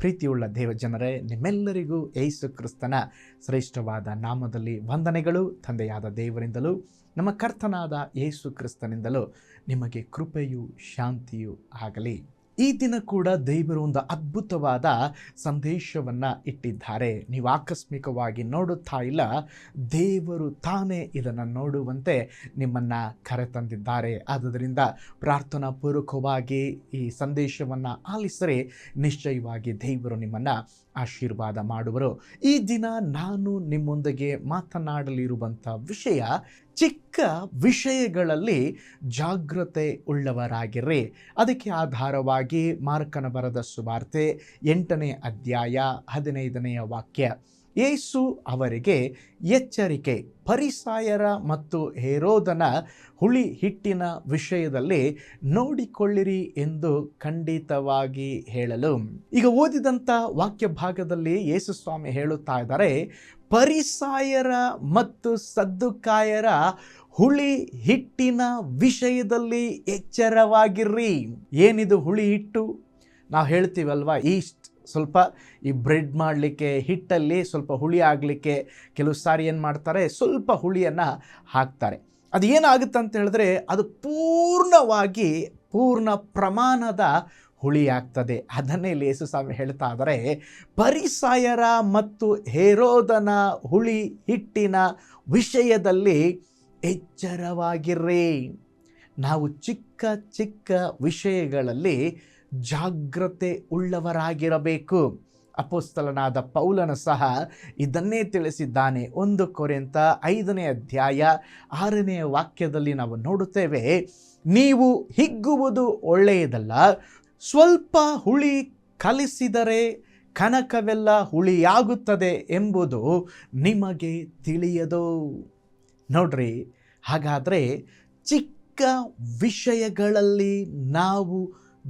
ಪ್ರೀತಿಯುಳ್ಳ ದೇವಜನರೇ, ನಿಮ್ಮೆಲ್ಲರಿಗೂ ಯೇಸು ಕ್ರಿಸ್ತನ ಶ್ರೇಷ್ಠವಾದ ನಾಮದಲ್ಲಿ ವಂದನೆಗಳು. ತಂದೆಯಾದ ದೇವರಿಂದಲೂ ನಮ್ಮ ಕರ್ತನಾದ ಯೇಸು ಕ್ರಿಸ್ತನಿಂದಲೂ ನಿಮಗೆ ಕೃಪೆಯು ಶಾಂತಿಯು ಆಗಲಿ. ಈ ದಿನ ಕೂಡ ದೇವರು ಒಂದು ಅದ್ಭುತವಾದ ಸಂದೇಶವನ್ನು ಇಟ್ಟಿದ್ದಾರೆ. ನೀವು ಆಕಸ್ಮಿಕವಾಗಿ ನೋಡುತ್ತಾ ಇಲ್ಲ, ದೇವರು ತಾನೇ ಇದನ್ನು ನೋಡುವಂತೆ ನಿಮ್ಮನ್ನು ಕರೆತಂದಿದ್ದಾರೆ. ಆದ್ದರಿಂದ ಪ್ರಾರ್ಥನಾ ಪೂರ್ವಕವಾಗಿ ಈ ಸಂದೇಶವನ್ನು ಆಲಿಸಿದರೆ ನಿಶ್ಚಯವಾಗಿ ದೇವರು ನಿಮ್ಮನ್ನು ಆಶೀರ್ವಾದ ಮಾಡುವರು. ಈ ದಿನ ನಾನು ನಿಮ್ಮೊಂದಿಗೆ ಮಾತನಾಡಲಿರುವಂಥ ವಿಷಯ, ಚಿಕ್ಕ ವಿಷಯಗಳಲ್ಲಿ ಜಾಗೃತೆ ಉಳ್ಳವರಾಗಿರ್ರಿ. ಅದಕ್ಕೆ ಆಧಾರವಾಗಿ ಮಾರ್ಕನ ಬರೆದ ಸುವಾರ್ತೆ 8ನೇ ಅಧ್ಯಾಯ 15ನೇ ವಾಕ್ಯ. ಯೇಸು ಅವರಿಗೆ ಎಚ್ಚರಿಕೆ, ಫರಿಸಾಯರ ಮತ್ತು ಹೆರೋದನ ಹುಳಿ ಹಿಟ್ಟಿನ ವಿಷಯದಲ್ಲಿ ನೋಡಿಕೊಳ್ಳಿರಿ ಎಂದು ಖಂಡಿತವಾಗಿ ಹೇಳಲು. ಈಗ ಓದಿದಂಥ ವಾಕ್ಯ ಭಾಗದಲ್ಲಿ ಯೇಸು ಸ್ವಾಮಿ ಹೇಳುತ್ತಾ ಇದ್ದಾರೆ, ಫರಿಸಾಯರ ಮತ್ತು ಸದ್ದುಕಾಯರ ಹುಳಿ ಹಿಟ್ಟಿನ ವಿಷಯದಲ್ಲಿ ಎಚ್ಚರವಾಗಿರ್ರಿ. ಏನಿದು ಹುಳಿ ಹಿಟ್ಟು? ನಾವು ಹೇಳ್ತೀವಲ್ವಾ, ಈಸ್ಟ್ ಸ್ವಲ್ಪ ಈ ಬ್ರೆಡ್ ಮಾಡಲಿಕ್ಕೆ ಹಿಟ್ಟಲ್ಲಿ ಸ್ವಲ್ಪ ಹುಳಿ ಆಗಲಿಕ್ಕೆ ಕೆಲವು ಸಾರಿ ಏನು ಮಾಡ್ತಾರೆ, ಸ್ವಲ್ಪ ಹುಳಿಯನ್ನು ಹಾಕ್ತಾರೆ. ಅದು ಏನಾಗುತ್ತೆ ಅಂತ ಹೇಳಿದ್ರೆ, ಅದು ಪೂರ್ಣ ಪ್ರಮಾಣದ ಹುಳಿ ಆಗ್ತದೆ. ಅದನ್ನೇ ಇಲ್ಲಿ ಯೇಸು ಸ್ವಾಮಿ ಹೇಳ್ತಾ ಇದ್ದಾರೆ, ಫರಿಸಾಯರ ಮತ್ತು ಹೆರೋದನ ಹುಳಿ ಹಿಟ್ಟಿನ ವಿಷಯದಲ್ಲಿ ಎಚ್ಚರವಾಗಿರ್ರಿ. ನಾವು ಚಿಕ್ಕ ಚಿಕ್ಕ ವಿಷಯಗಳಲ್ಲಿ ಜಾಗ್ರತೆ ಉಳ್ಳವರಾಗಿರಬೇಕು. ಅಪೊಸ್ತಲನಾದ ಪೌಲನು ಸಹ ಇದನ್ನೇ ತಿಳಿಸಿದ್ದಾನೆ. 1 ಕೊರಿಂಥ 5ನೇ ಅಧ್ಯಾಯ 6ನೇ ವಾಕ್ಯದಲ್ಲಿ ನಾವು ನೋಡುತ್ತೇವೆ, ನೀವು ಹಿಗ್ಗುವುದು ಒಳ್ಳೆಯದಲ್ಲ, ಸ್ವಲ್ಪ ಹುಳಿ ಕಲಿಸಿದರೆ ಕನಕವೆಲ್ಲ ಹುಳಿಯಾಗುತ್ತದೆ ಎಂಬುದು ನಿಮಗೆ ತಿಳಿಯದು. ನೋಡ್ರಿ, ಹಾಗಾದರೆ ಚಿಕ್ಕ ವಿಷಯಗಳಲ್ಲಿ ನಾವು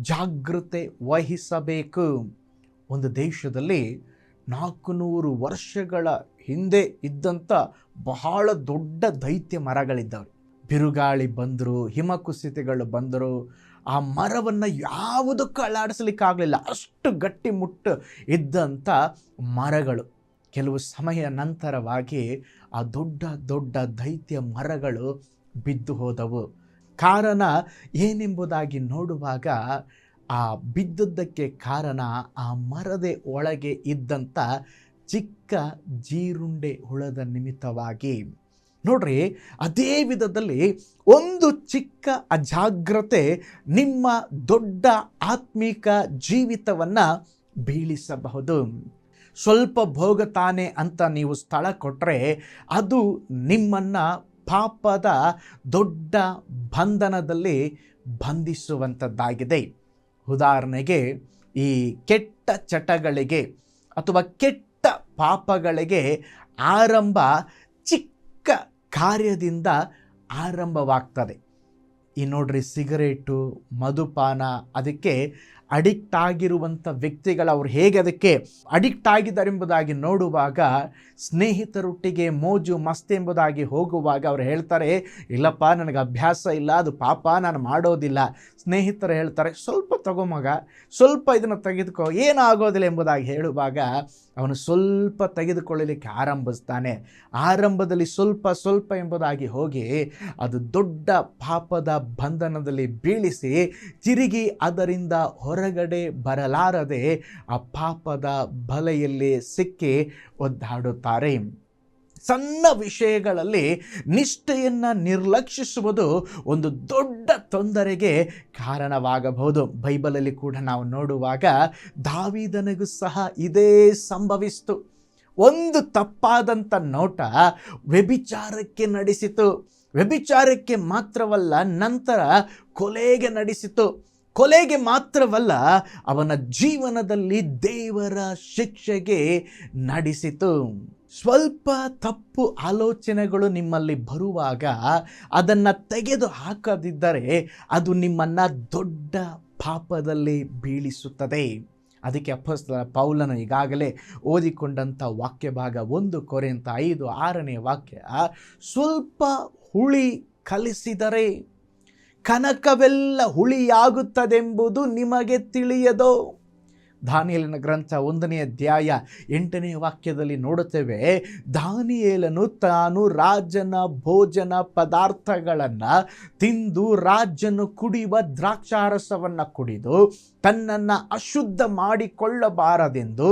ಜಾಗೃತೆ ವಹಿಸಬೇಕು. ಒಂದು ದೇಶದಲ್ಲಿ 400 ವರ್ಷಗಳ ಹಿಂದೆ ಇದ್ದಂಥ ಬಹಳ ದೊಡ್ಡ ದೈತ್ಯ ಮರಗಳಿದ್ದವು. ಬಿರುಗಾಳಿ ಬಂದರು, ಹಿಮಕುಸಿತಗಳು ಬಂದರು, ಆ ಮರವನ್ನು ಯಾವುದಕ್ಕೂ ಅಲ್ಲಾಡಿಸಲಿಕ್ಕಾಗಲಿಲ್ಲ. ಅಷ್ಟು ಗಟ್ಟಿಮುಟ್ಟು ಇದ್ದಂಥ ಮರಗಳು. ಕೆಲವು ಸಮಯ ನಂತರವಾಗಿ ಆ ದೊಡ್ಡ ದೊಡ್ಡ ದೈತ್ಯ ಮರಗಳು ಬಿದ್ದು ಹೋದವು. ಕಾರಣ ಏನೆಂಬುದಾಗಿ ನೋಡುವಾಗ, ಆ ಬಿದ್ದದ್ದಕ್ಕೆ ಕಾರಣ ಆ ಮರದ ಒಳಗೆ ಇದ್ದಂಥ ಚಿಕ್ಕ ಜೀರುಂಡೆ ಹುಳದ ನಿಮಿತ್ತವಾಗಿ. ನೋಡ್ರಿ, ಅದೇ ವಿಧದಲ್ಲಿ ಒಂದು ಚಿಕ್ಕ ಅಜಾಗ್ರತೆ ನಿಮ್ಮ ದೊಡ್ಡ ಆತ್ಮಿಕ ಜೀವಿತವನ್ನು ಬೀಳಿಸಬಹುದು. ಸ್ವಲ್ಪ ಭೋಗತಾನೆ ಅಂತ ನೀವು ಸ್ಥಳ ಕೊಟ್ಟರೆ ಅದು ನಿಮ್ಮನ್ನು ಪಾಪದ ದೊಡ್ಡ ಬಂಧನದಲ್ಲಿ ಬಂಧಿಸುವಂಥದ್ದಾಗಿದೆ. ಉದಾಹರಣೆಗೆ, ಈ ಕೆಟ್ಟ ಚಟಗಳಿಗೆ ಅಥವಾ ಕೆಟ್ಟ ಪಾಪಗಳಿಗೆ ಆರಂಭ ಚಿಕ್ಕ ಕಾರ್ಯದಿಂದ ಆರಂಭವಾಗ್ತದೆ. ಈ ನೋಡ್ರಿ, ಸಿಗರೇಟು, ಮಧುಪಾನ, ಅದಕ್ಕೆ ಅಡಿಕ್ಟ್ ಆಗಿರುವಂಥ ವ್ಯಕ್ತಿಗಳು ಅವ್ರು ಹೇಗೆ ಅದಕ್ಕೆ ಅಡಿಕ್ಟ್ ಆಗಿದ್ದಾರೆ ಎಂಬುದಾಗಿ ನೋಡುವಾಗ, ಸ್ನೇಹಿತರೊಟ್ಟಿಗೆ ಮೋಜು ಮಸ್ತಿ ಎಂಬುದಾಗಿ ಹೋಗುವಾಗ ಅವ್ರು ಹೇಳ್ತಾರೆ, ಇಲ್ಲಪ್ಪ ನನಗೆ ಅಭ್ಯಾಸ ಇಲ್ಲ, ಅದು ಪಾಪ, ನಾನು ಮಾಡೋದಿಲ್ಲ. ಸ್ನೇಹಿತರು ಹೇಳ್ತಾರೆ, ಸ್ವಲ್ಪ ತಗೋ ಮಗ, ಸ್ವಲ್ಪ ಇದನ್ನು ತೆಗೆದುಕೋ, ಏನೂ ಆಗೋದಿಲ್ಲ ಎಂಬುದಾಗಿ ಹೇಳುವಾಗ ಅವನು ಸ್ವಲ್ಪ ತೆಗೆದುಕೊಳ್ಳಲಿಕ್ಕೆ ಆರಂಭಿಸ್ತಾನೆ. ಆರಂಭದಲ್ಲಿ ಸ್ವಲ್ಪ ಸ್ವಲ್ಪ ಎಂಬುದಾಗಿ ಹೋಗಿ ಅದು ದೊಡ್ಡ ಪಾಪದ ಬಂಧನದಲ್ಲಿ ಬೀಳಿಸಿ ತಿರುಗಿ ಅದರಿಂದ ಹೊರಗಡೆ ಬರಲಾರದೆ ಆ ಪಾಪದ ಬಲೆಯಲ್ಲಿ ಸಿಕ್ಕಿ ಒದ್ದಾಡುತ್ತಾರೆ. ಸಣ್ಣ ವಿಷಯಗಳಲ್ಲಿ ನಿಷ್ಠೆಯನ್ನು ನಿರ್ಲಕ್ಷಿಸುವುದು ಒಂದು ದೊಡ್ಡ ತೊಂದರೆಗೆ ಕಾರಣವಾಗಬಹುದು. ಬೈಬಲಲ್ಲಿ ಕೂಡ ನಾವು ನೋಡುವಾಗ ದಾವೀದನಿಗೂ ಸಹ ಇದೇ ಸಂಭವಿಸಿತು. ಒಂದು ತಪ್ಪಾದಂಥ ನೋಟ ವ್ಯಭಿಚಾರಕ್ಕೆ ನಡೆಸಿತು. ವ್ಯಭಿಚಾರಕ್ಕೆ ಮಾತ್ರವಲ್ಲ, ನಂತರ ಕೊಲೆಗೆ ನಡೆಸಿತು. ಕೊಲೆಗೆ ಮಾತ್ರವಲ್ಲ, ಅವನ ಜೀವನದಲ್ಲಿ ದೇವರ ಶಿಕ್ಷೆಗೆ ನಡೆಸಿತು. ಸ್ವಲ್ಪ ತಪ್ಪು ಆಲೋಚನೆಗಳು ನಿಮ್ಮಲ್ಲಿ ಬರುವಾಗ ಅದನ್ನು ತೆಗೆದು ಹಾಕದಿದ್ದರೆ ಅದು ನಿಮ್ಮನ್ನು ದೊಡ್ಡ ಪಾಪದಲ್ಲಿ ಬೀಳಿಸುತ್ತದೆ. ಅದಕ್ಕೆ ಅಪೊಸ್ತಲ ಪೌಲನು ಈಗಾಗಲೇ ಓದಿಕೊಂಡಂಥ ವಾಕ್ಯ ಭಾಗ 1 ಕೊರಿಂಥ 5:6ನೇ ವಾಕ್ಯ, ಸ್ವಲ್ಪ ಹುಳಿ ಕಲಿಸಿದರೆ ಕನಕವೆಲ್ಲ ಹುಳಿಯಾಗುತ್ತದೆಂಬುದು ನಿಮಗೆ ತಿಳಿಯದೋ. ದಾನಿಯೇಲನ ಗ್ರಂಥ 1ನೇ ಅಧ್ಯಾಯ 8ನೇ ವಾಕ್ಯದಲ್ಲಿ ನೋಡುತ್ತೇವೆ, ದಾನಿಯೇಲನು ತಾನು ರಾಜನ ಭೋಜನ ಪದಾರ್ಥಗಳನ್ನು ತಿಂದು ರಾಜನು ಕುಡಿಯುವ ದ್ರಾಕ್ಷಾರಸವನ್ನು ಕುಡಿದು ತನ್ನನ್ನು ಅಶುದ್ಧ ಮಾಡಿಕೊಳ್ಳಬಾರದೆಂದು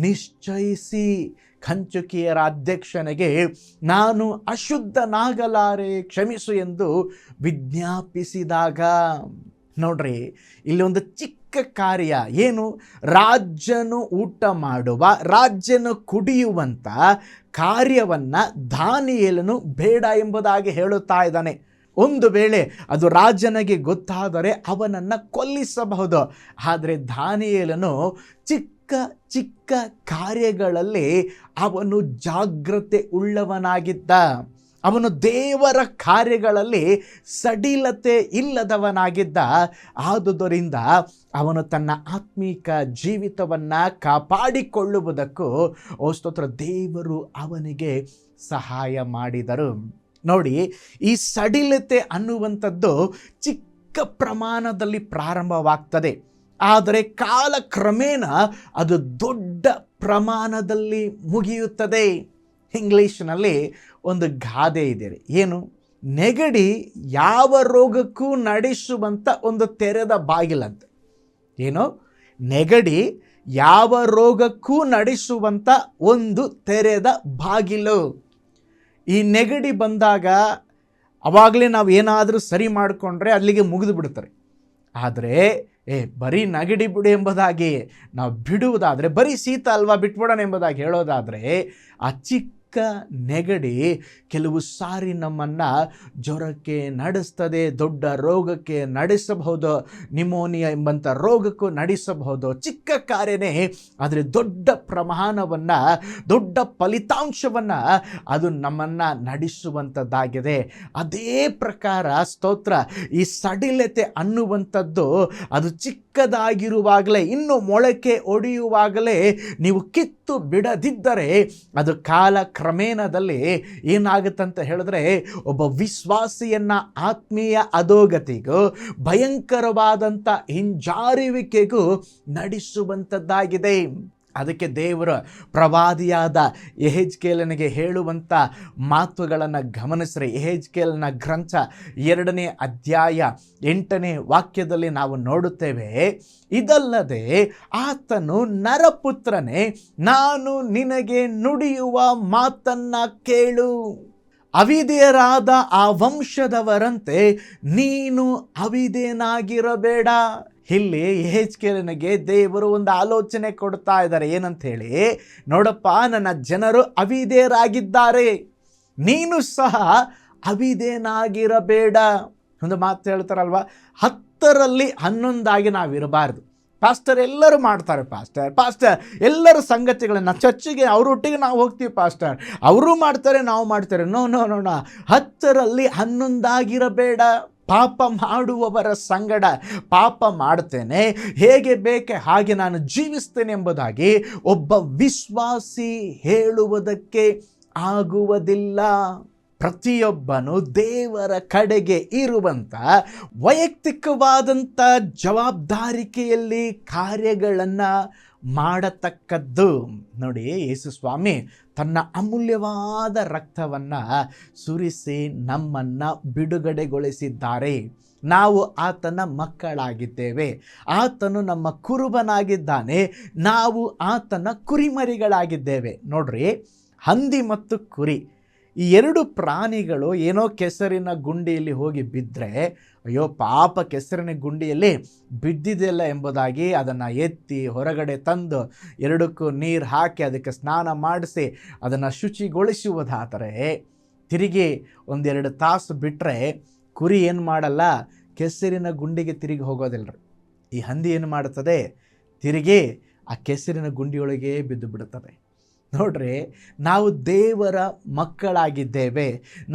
ನಿಶ್ಚಯಿಸಿ ಕಂಚುಕಿಯರ ಅಧ್ಯಕ್ಷನಿಗೆ ನಾನು ಅಶುದ್ಧನಾಗಲಾರೆ, ಕ್ಷಮಿಸು ಎಂದು ವಿಜ್ಞಾಪಿಸಿದಾಗ. ನೋಡ್ರಿ, ಇಲ್ಲಿ ಒಂದು ಚಿಕ್ಕ ಕಾರ್ಯ ಏನು, ರಾಜನು ಊಟ ಮಾಡುವ, ರಾಜನು ಕುಡಿಯುವಂಥ ಕಾರ್ಯವನ್ನು ದಾನಿಯೇಲನು ಬೇಡ ಎಂಬುದಾಗಿ ಹೇಳುತ್ತಾ ಇದ್ದಾನೆ. ಒಂದು ವೇಳೆ ಅದು ರಾಜನಿಗೆ ಗೊತ್ತಾದರೆ ಅವನನ್ನು ಕೊಲ್ಲಿಸಬಹುದು. ಆದರೆ ದಾನಿಯೇಲನು ಚಿಕ್ಕ ಚಿಕ್ಕ ಕಾರ್ಯಗಳಲ್ಲಿ ಅವನು ಜಾಗ್ರತೆ ಉಳ್ಳವನಾಗಿದ್ದ. ಅವನು ದೇವರ ಕಾರ್ಯಗಳಲ್ಲಿ ಸಡಿಲತೆ ಇಲ್ಲದವನಾಗಿದ್ದ. ಆದುದರಿಂದ ಅವನು ತನ್ನ ಆತ್ಮೀಕ ಜೀವಿತವನ್ನು ಕಾಪಾಡಿಕೊಳ್ಳುವುದಕ್ಕೂ ಸ್ತೋತ್ರ ದೇವರು ಅವನಿಗೆ ಸಹಾಯ ಮಾಡಿದರು. ನೋಡಿ, ಈ ಸಡಿಲತೆ ಅನ್ನುವಂಥದ್ದು ಚಿಕ್ಕ ಪ್ರಮಾಣದಲ್ಲಿ ಪ್ರಾರಂಭವಾಗ್ತದೆ, ಆದರೆ ಕಾಲಕ್ರಮೇಣ ಅದು ದೊಡ್ಡ ಪ್ರಮಾಣದಲ್ಲಿ ಮುಗಿಯುತ್ತದೆ. ಇಂಗ್ಲೀಷ್ನಲ್ಲಿ ಒಂದು ಗಾದೆ ಇದೆ, ಏನು, ನೆಗಡಿ ಯಾವ ರೋಗಕ್ಕೂ ನಡೆಸುವಂಥ ಒಂದು ತೆರೆದ ಬಾಗಿಲಂತೆ. ಏನು, ನೆಗಡಿ ಯಾವ ರೋಗಕ್ಕೂ ನಡೆಸುವಂಥ ಒಂದು ತೆರೆದ ಬಾಗಿಲು. ಈ ನೆಗಡಿ ಬಂದಾಗ ಅವಾಗಲೇ ನಾವು ಏನಾದರೂ ಸರಿ ಮಾಡಿಕೊಂಡ್ರೆ ಅಲ್ಲಿಗೆ ಮುಗಿದು ಬಿಡ್ತಾರೆ. ಆದರೆ ಬರೀ ನೆಗಡಿ ಬಿಡು ಎಂಬುದಾಗಿ ನಾವು ಬಿಡುವುದಾದರೆ, ಬರೀ ಶೀತ ಅಲ್ವಾ ಬಿಟ್ಬಿಡೋಣ ಎಂಬುದಾಗಿ ಹೇಳೋದಾದರೆ, ಆ ಚಿಕ್ಕ ನೆಗಡಿ ಕೆಲವು ಸಾರಿ ನಮ್ಮನ್ನು ಜ್ವರಕ್ಕೆ ನಡೆಸ್ತದೆ, ದೊಡ್ಡ ರೋಗಕ್ಕೆ ನಡೆಸಬಹುದು, ನಿಮೋನಿಯಾ ಎಂಬಂಥ ರೋಗಕ್ಕೂ ನಡೆಸಬಹುದು. ಚಿಕ್ಕ ಕಾರ್ಯನೇ ಆದರೆ ದೊಡ್ಡ ಪ್ರಮಾಣವನ್ನು, ದೊಡ್ಡ ಫಲಿತಾಂಶವನ್ನು ಅದು ನಮ್ಮನ್ನು ನಡೆಸುವಂಥದ್ದಾಗಿದೆ. ಅದೇ ಪ್ರಕಾರ ಸ್ತೋತ್ರ, ಈ ಸಡಿಲತೆ ಅನ್ನುವಂಥದ್ದು ಅದು ಚಿಕ್ಕದಾಗಿರುವಾಗಲೇ, ಇನ್ನು ಮೊಳಕೆ ಒಡೆಯುವಾಗಲೇ ನೀವು ಕಿತ್ತು ಬಿಡದಿದ್ದರೆ ಅದು ಕಾಲ ಕ್ರಮೇಣದಲ್ಲಿ ಏನಾಗುತ್ತಂತ ಹೇಳಿದ್ರೆ ಒಬ್ಬ ವಿಶ್ವಾಸಿಯನ್ನ ಆತ್ಮೀಯ ಅಧೋಗತಿಗೂ ಭಯಂಕರವಾದಂಥ ಹಿಂಜಾರುವಿಕೆಗೂ ನಡೆಸುವಂಥದ್ದಾಗಿದೆ. ಅದಕ್ಕೆ ದೇವರ ಪ್ರವಾದಿಯಾದ ಯೆಹೆಜ್ಕೇಲನಿಗೆ ಹೇಳುವಂಥ ಮಾತುಗಳನ್ನು ಗಮನಿಸ್ರಿ. ಯೆಹೆಜ್ಕೇಲನ ಗ್ರಂಥ 2ನೇ ಅಧ್ಯಾಯ 8ನೇ ವಾಕ್ಯದಲ್ಲಿ ನಾವು ನೋಡುತ್ತೇವೆ, ಇದಲ್ಲದೆ ಆತನು, ನರಪುತ್ರನೇ, ನಾನು ನಿನಗೆ ನುಡಿಯುವ ಮಾತನ್ನ ಕೇಳು, ಅವಿಧೇಯರಾದ ಆ ವಂಶದವರಂತೆ ನೀನು ಅವಿಧೇಯನಾಗಿರಬೇಡ. ಇಲ್ಲಿ ಯೆಹೆಜ್ಕೇಲನಿಗೆ ದೇವರು ಒಂದು ಆಲೋಚನೆ ಕೊಡ್ತಾ ಇದ್ದಾರೆ. ಏನಂತ ಹೇಳಿ, ನೋಡಪ್ಪ, ನನ್ನ ಜನರು ಅವಿಧೇಯರಾಗಿದ್ದಾರೆ, ನೀನು ಸಹ ಅವಿಧೇಯನಾಗಿರಬೇಡ. ಒಂದು ಮಾತು ಹೇಳ್ತಾರಲ್ವ, 10ರಲ್ಲಿ 11 ನಾವಿರಬಾರ್ದು. ಪಾಸ್ಟರ್ ಎಲ್ಲರೂ ಮಾಡ್ತಾರೆ, ಪಾಸ್ಟರ್ ಎಲ್ಲರ ಸಂಗತಿಗಳನ್ನು ಚರ್ಚಿಗೆ ಅವರೊಟ್ಟಿಗೆ ನಾವು ಹೋಗ್ತೀವಿ, ಪಾಸ್ಟರ್ ಅವರು ಮಾಡ್ತಾರೆ ನಾವು ಮಾಡ್ತಾರೆ. ನೋ 10ರಲ್ಲಿ 11 ಪಾಪ ಮಾಡುವವರ ಸಂಗಡ ಪಾಪ ಮಾಡ್ತೇನೆ, ಹೇಗೆ ಬೇಕೆ ಹಾಗೆ ನಾನು ಜೀವಿಸ್ತೇನೆ ಎಂಬುದಾಗಿ ಒಬ್ಬ ವಿಶ್ವಾಸಿ ಹೇಳುವುದಕ್ಕೆ ಆಗುವುದಿಲ್ಲ. ಪ್ರತಿಯೊಬ್ಬನು ದೇವರ ಕಡೆಗೆ ಇರುವಂಥ ವೈಯಕ್ತಿಕವಾದಂಥ ಜವಾಬ್ದಾರಿಕೆಯಲ್ಲಿ ಕಾರ್ಯಗಳನ್ನು ಮಾಡತಕ್ಕದ್ದು. ನೋಡಿ, ಯೇಸು ಸ್ವಾಮಿ ತನ್ನ ಅಮೂಲ್ಯವಾದ ರಕ್ತವನ್ನು ಸುರಿಸಿ ನಮ್ಮನ್ನು ಬಿಡುಗಡೆಗೊಳಿಸಿದ್ದಾರೆ. ನಾವು ಆತನ ಮಕ್ಕಳಾಗಿದ್ದೇವೆ, ಆತನು ನಮ್ಮ ಕುರುಬನಾಗಿದ್ದಾನೆ, ನಾವು ಆತನ ಕುರಿಮರಿಗಳಾಗಿದ್ದೇವೆ. ನೋಡ್ರಿ, ಹಂದಿ ಮತ್ತು ಕುರಿ ಈ 2 ಪ್ರಾಣಿಗಳು ಏನೋ ಕೆಸರಿನ ಗುಂಡಿಯಲ್ಲಿ ಹೋಗಿ ಬಿದ್ದರೆ, ಅಯ್ಯೋ ಪಾಪ ಕೆಸರಿನ ಗುಂಡಿಯಲ್ಲಿ ಬಿದ್ದಿದೆಯಲ್ಲ ಎಂಬುದಾಗಿ ಅದನ್ನು ಎತ್ತಿ ಹೊರಗಡೆ ತಂದು 2ಕ್ಕೂ ನೀರು ಹಾಕಿ ಅದಕ್ಕೆ ಸ್ನಾನ ಮಾಡಿಸಿ ಅದನ್ನು ಶುಚಿಗೊಳಿಸುವುದಾದರೆ, ತಿರುಗಿ 1-2 ತಾಸು ಬಿಟ್ಟರೆ ಕುರಿ ಏನು ಮಾಡಲ್ಲ, ಕೆಸರಿನ ಗುಂಡಿಗೆ ತಿರುಗಿ ಹೋಗೋದಿಲ್ಲರಿ. ಈ ಹಂದಿ ಏನು ಮಾಡುತ್ತದೆ, ತಿರುಗಿ ಆ ಕೆಸರಿನ ಗುಂಡಿಯೊಳಗೆ ಬಿದ್ದು ಬಿಡುತ್ತದೆ. ನೋಡ್ರಿ, ನಾವು ದೇವರ ಮಕ್ಕಳಾಗಿದ್ದೇವೆ,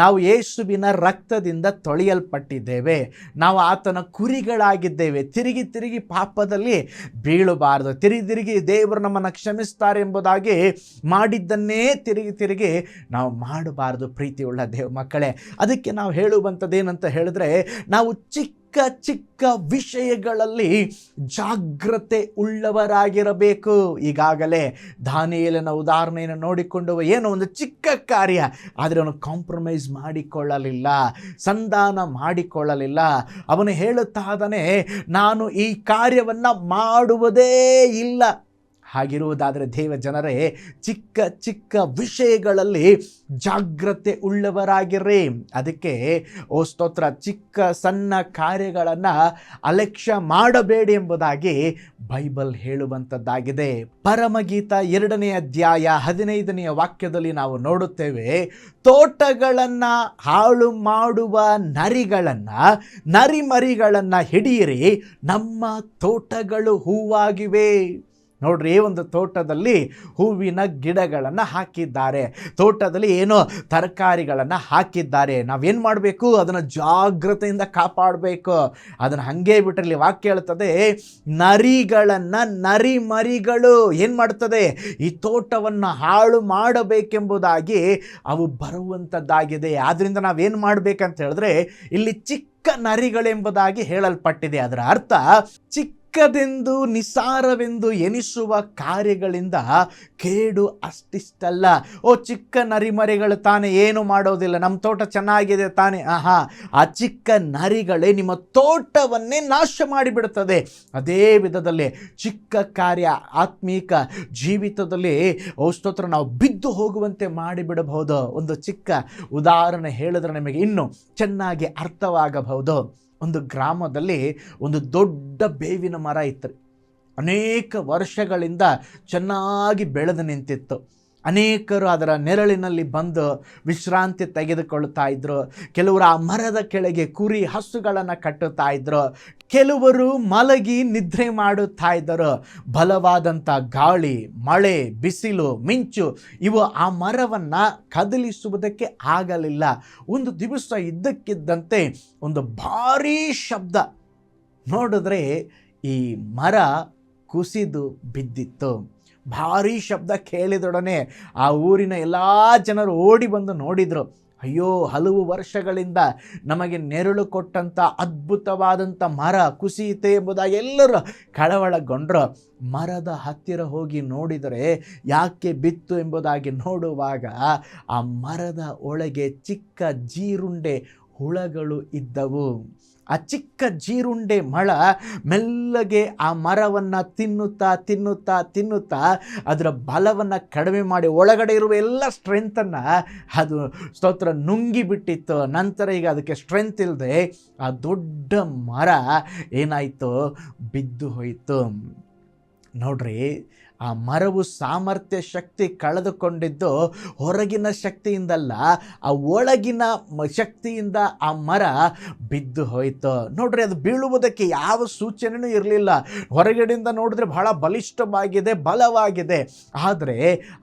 ನಾವು ಯೇಸುವಿನ ರಕ್ತದಿಂದ ತೊಳೆಯಲ್ಪಟ್ಟಿದ್ದೇವೆ, ನಾವು ಆತನ ಕುರಿಗಳಾಗಿದ್ದೇವೆ. ತಿರುಗಿ ಪಾಪದಲ್ಲಿ ಬೀಳಬಾರದು. ತಿರುಗಿ ದೇವರು ನಮ್ಮನ್ನು ಕ್ಷಮಿಸ್ತಾರೆ ಎಂಬುದಾಗಿ ಮಾಡಿದ್ದನ್ನೇ ತಿರುಗಿ ನಾವು ಮಾಡಬಾರ್ದು. ಪ್ರೀತಿಯುಳ್ಳ ದೇವ ಮಕ್ಕಳೇ, ಅದಕ್ಕೆ ನಾವು ಹೇಳುವಂಥದ್ದು ಏನಂತ ಹೇಳಿದ್ರೆ, ನಾವು ಚಿಕ್ಕ ಚಿಕ್ಕ ವಿಷಯಗಳಲ್ಲಿ ಜಾಗ್ರತೆ ಉಳ್ಳವರಾಗಿರಬೇಕು. ಈಗಾಗಲೇ ದಾನಿಯೇಲನ ಉದಾಹರಣೆಯನ್ನು ನೋಡಿಕೊಂಡು ಏನೋ ಒಂದು ಚಿಕ್ಕ ಕಾರ್ಯ, ಆದರೆ ಅವನು ಕಾಂಪ್ರಮೈಸ್ ಮಾಡಿಕೊಳ್ಳಲಿಲ್ಲ, ಸಂಧಾನ ಮಾಡಿಕೊಳ್ಳಲಿಲ್ಲ. ಅವನು ಹೇಳುತ್ತಾ ಇದ್ದಾನೆ, ನಾನು ಈ ಕಾರ್ಯವನ್ನು ಮಾಡುವುದೇ ಇಲ್ಲ. ಹಾಗಿರುವುದಾದರೆ ದೇವ ಜನರೇ, ಚಿಕ್ಕ ಚಿಕ್ಕ ವಿಷಯಗಳಲ್ಲಿ ಜಾಗ್ರತೆ ಉಳ್ಳವರಾಗಿರ್ರಿ. ಅದಕ್ಕೆ ಓ ಸ್ತೋತ್ರ, ಚಿಕ್ಕ ಸಣ್ಣ ಕಾರ್ಯಗಳನ್ನು ಅಲಕ್ಷ್ಯ ಮಾಡಬೇಡಿ ಎಂಬುದಾಗಿ ಬೈಬಲ್ ಹೇಳುವಂಥದ್ದಾಗಿದೆ. ಪರಮಗೀತ 2ನೇ ಅಧ್ಯಾಯ 15ನೇ ವಾಕ್ಯದಲ್ಲಿ ನಾವು ನೋಡುತ್ತೇವೆ, ತೋಟಗಳನ್ನು ಹಾಳು ಮಾಡುವ ನರಿಮರಿಗಳನ್ನು ಹಿಡಿಯಿರಿ, ನಮ್ಮ ತೋಟಗಳು ಹೂವಾಗಿವೆ. ನೋಡ್ರಿ, ಒಂದು ತೋಟದಲ್ಲಿ ಹೂವಿನ ಗಿಡಗಳನ್ನು ಹಾಕಿದ್ದಾರೆ, ತೋಟದಲ್ಲಿ ಏನೋ ತರಕಾರಿಗಳನ್ನು ಹಾಕಿದ್ದಾರೆ. ನಾವೇನು ಮಾಡಬೇಕು? ಅದನ್ನು ಜಾಗ್ರತೆಯಿಂದ ಕಾಪಾಡಬೇಕು. ಅದನ್ನು ಹಾಗೇ ಬಿಟ್ಟರಲ್ಲಿ ವಾಕ್ಯ ಹೇಳ್ತದೆ, ನರಿಮರಿಗಳು ಏನು ಮಾಡ್ತದೆ? ಈ ತೋಟವನ್ನು ಹಾಳು ಮಾಡಬೇಕೆಂಬುದಾಗಿ ಅವು ಬರುವಂಥದ್ದಾಗಿದೆ. ಆದ್ದರಿಂದ ನಾವೇನು ಮಾಡಬೇಕಂತ ಹೇಳಿದ್ರೆ, ಇಲ್ಲಿ ಚಿಕ್ಕ ನರಿಗಳೆಂಬುದಾಗಿ ಹೇಳಲ್ಪಟ್ಟಿದೆ. ಅದರ ಅರ್ಥ ಚಿಕ್ಕದೆಂದು ನಿಸಾರವೆಂದು ಎನಿಸುವ ಕಾರ್ಯಗಳಿಂದ ಕೇಡು ಅಷ್ಟಿಷ್ಟಲ್ಲ. ಚಿಕ್ಕ ನರಿಮರಿಗಳು ತಾನೇ ಏನು ಮಾಡೋದಿಲ್ಲ, ನಮ್ಮ ತೋಟ ಚೆನ್ನಾಗಿದೆ ತಾನೇ. ಆ ಚಿಕ್ಕ ನರಿಗಳೇ ನಿಮ್ಮ ತೋಟವನ್ನೇ ನಾಶ ಮಾಡಿಬಿಡುತ್ತದೆ. ಅದೇ ವಿಧದಲ್ಲಿ ಚಿಕ್ಕ ಕಾರ್ಯ ಆತ್ಮೀಕ ಜೀವಿತದಲ್ಲಿ ಸ್ತೋತ್ರ ನಾವು ಬಿದ್ದು ಹೋಗುವಂತೆ ಮಾಡಿಬಿಡಬಹುದು. ಒಂದು ಚಿಕ್ಕ ಉದಾಹರಣೆ ಹೇಳಿದ್ರೆ ನಿಮಗೆ ಇನ್ನೂ ಚೆನ್ನಾಗಿ ಅರ್ಥವಾಗಬಹುದು. ಒಂದು ಗ್ರಾಮದಲ್ಲಿ ಒಂದು ದೊಡ್ಡ ಬೇವಿನ ಮರ ಇತ್ತು. ಅನೇಕ ವರ್ಷಗಳಿಂದ ಚೆನ್ನಾಗಿ ಬೆಳೆದು ನಿಂತಿತ್ತು. ಅನೇಕರು ಅದರ ನೆರಳಿನಲ್ಲಿ ಬಂದು ವಿಶ್ರಾಂತಿ ತೆಗೆದುಕೊಳ್ಳುತ್ತಾ ಇದ್ರು. ಕೆಲವರು ಆ ಮರದ ಕೆಳಗೆ ಕುರಿ ಹಸುಗಳನ್ನು ಕಟ್ಟುತ್ತಾ ಇದ್ರು. ಕೆಲವರು ಮಲಗಿ ನಿದ್ರೆ ಮಾಡುತ್ತಾ ಇದ್ದರು. ಬಲವಾದಂಥ ಗಾಳಿ, ಮಳೆ, ಬಿಸಿಲು, ಮಿಂಚು ಇವು ಆ ಮರವನ್ನು ಕದಲಿಸುವುದಕ್ಕೆ ಆಗಲಿಲ್ಲ. ಒಂದು ದಿವಸ ಇದ್ದಕ್ಕಿದ್ದಂತೆ ಒಂದು ಭಾರೀ ಶಬ್ದ. ನೋಡಿದ್ರೆ ಈ ಮರ ಕುಸಿದು ಬಿದ್ದಿತ್ತು. ಭಾರೀ ಶಬ್ದ ಕೇಳಿದೊಡನೆ ಆ ಊರಿನ ಎಲ್ಲ ಜನರು ಓಡಿ ಬಂದು ನೋಡಿದರು. ಅಯ್ಯೋ, ಹಲವು ವರ್ಷಗಳಿಂದ ನಮಗೆ ನೆರಳು ಕೊಟ್ಟಂಥ ಅದ್ಭುತವಾದಂಥ ಮರ ಕುಸಿಯಿತೆ ಎಂಬುದಾಗಿ ಎಲ್ಲರೂ ಕಳವಳಗೊಂಡರು. ಮರದ ಹತ್ತಿರ ಹೋಗಿ ನೋಡಿದರೆ ಯಾಕೆ ಬಿತ್ತು ಎಂಬುದಾಗಿ ನೋಡುವಾಗ ಆ ಮರದ ಒಳಗೆ ಚಿಕ್ಕ ಜೀರುಂಡೆ ಹುಳಗಳು ಇದ್ದವು. ಆ ಚಿಕ್ಕ ಜೀರುಂಡೆ ಮಳ ಮೆಲ್ಲಗೆ ಆ ಮರವನ್ನು ತಿನ್ನುತ್ತಾ ಅದರ ಬಲವನ್ನು ಕಡಿಮೆ ಮಾಡಿ ಒಳಗಡೆ ಇರುವ ಎಲ್ಲ ಸ್ಟ್ರೆಂತನ್ನು ಅದು ಸ್ತೋತ್ರ ನುಂಗಿಬಿಟ್ಟಿತ್ತು. ನಂತರ ಈಗ ಅದಕ್ಕೆ ಸ್ಟ್ರೆಂತ್ ಇಲ್ಲದೆ ಆ ದೊಡ್ಡ ಮರ ಏನಾಯಿತು? ಬಿದ್ದು ಹೋಯಿತು. ನೋಡ್ರಿ, ಆ ಮರವು ಸಾಮರ್ಥ್ಯ ಶಕ್ತಿ ಕಳೆದುಕೊಂಡಿದ್ದು ಹೊರಗಿನ ಶಕ್ತಿಯಿಂದಲ್ಲ, ಆ ಒಳಗಿನ ಶಕ್ತಿಯಿಂದ ಆ ಮರ ಬಿದ್ದು ಹೋಯಿತು. ನೋಡ್ರಿ, ಅದು ಬೀಳುವುದಕ್ಕೆ ಯಾವ ಸೂಚನೆಯೂ ಇರಲಿಲ್ಲ. ಹೊರಗಡೆಯಿಂದ ನೋಡಿದ್ರೆ ಬಹಳ ಬಲಿಷ್ಠವಾಗಿದೆ, ಬಲವಾಗಿದೆ. ಆದರೆ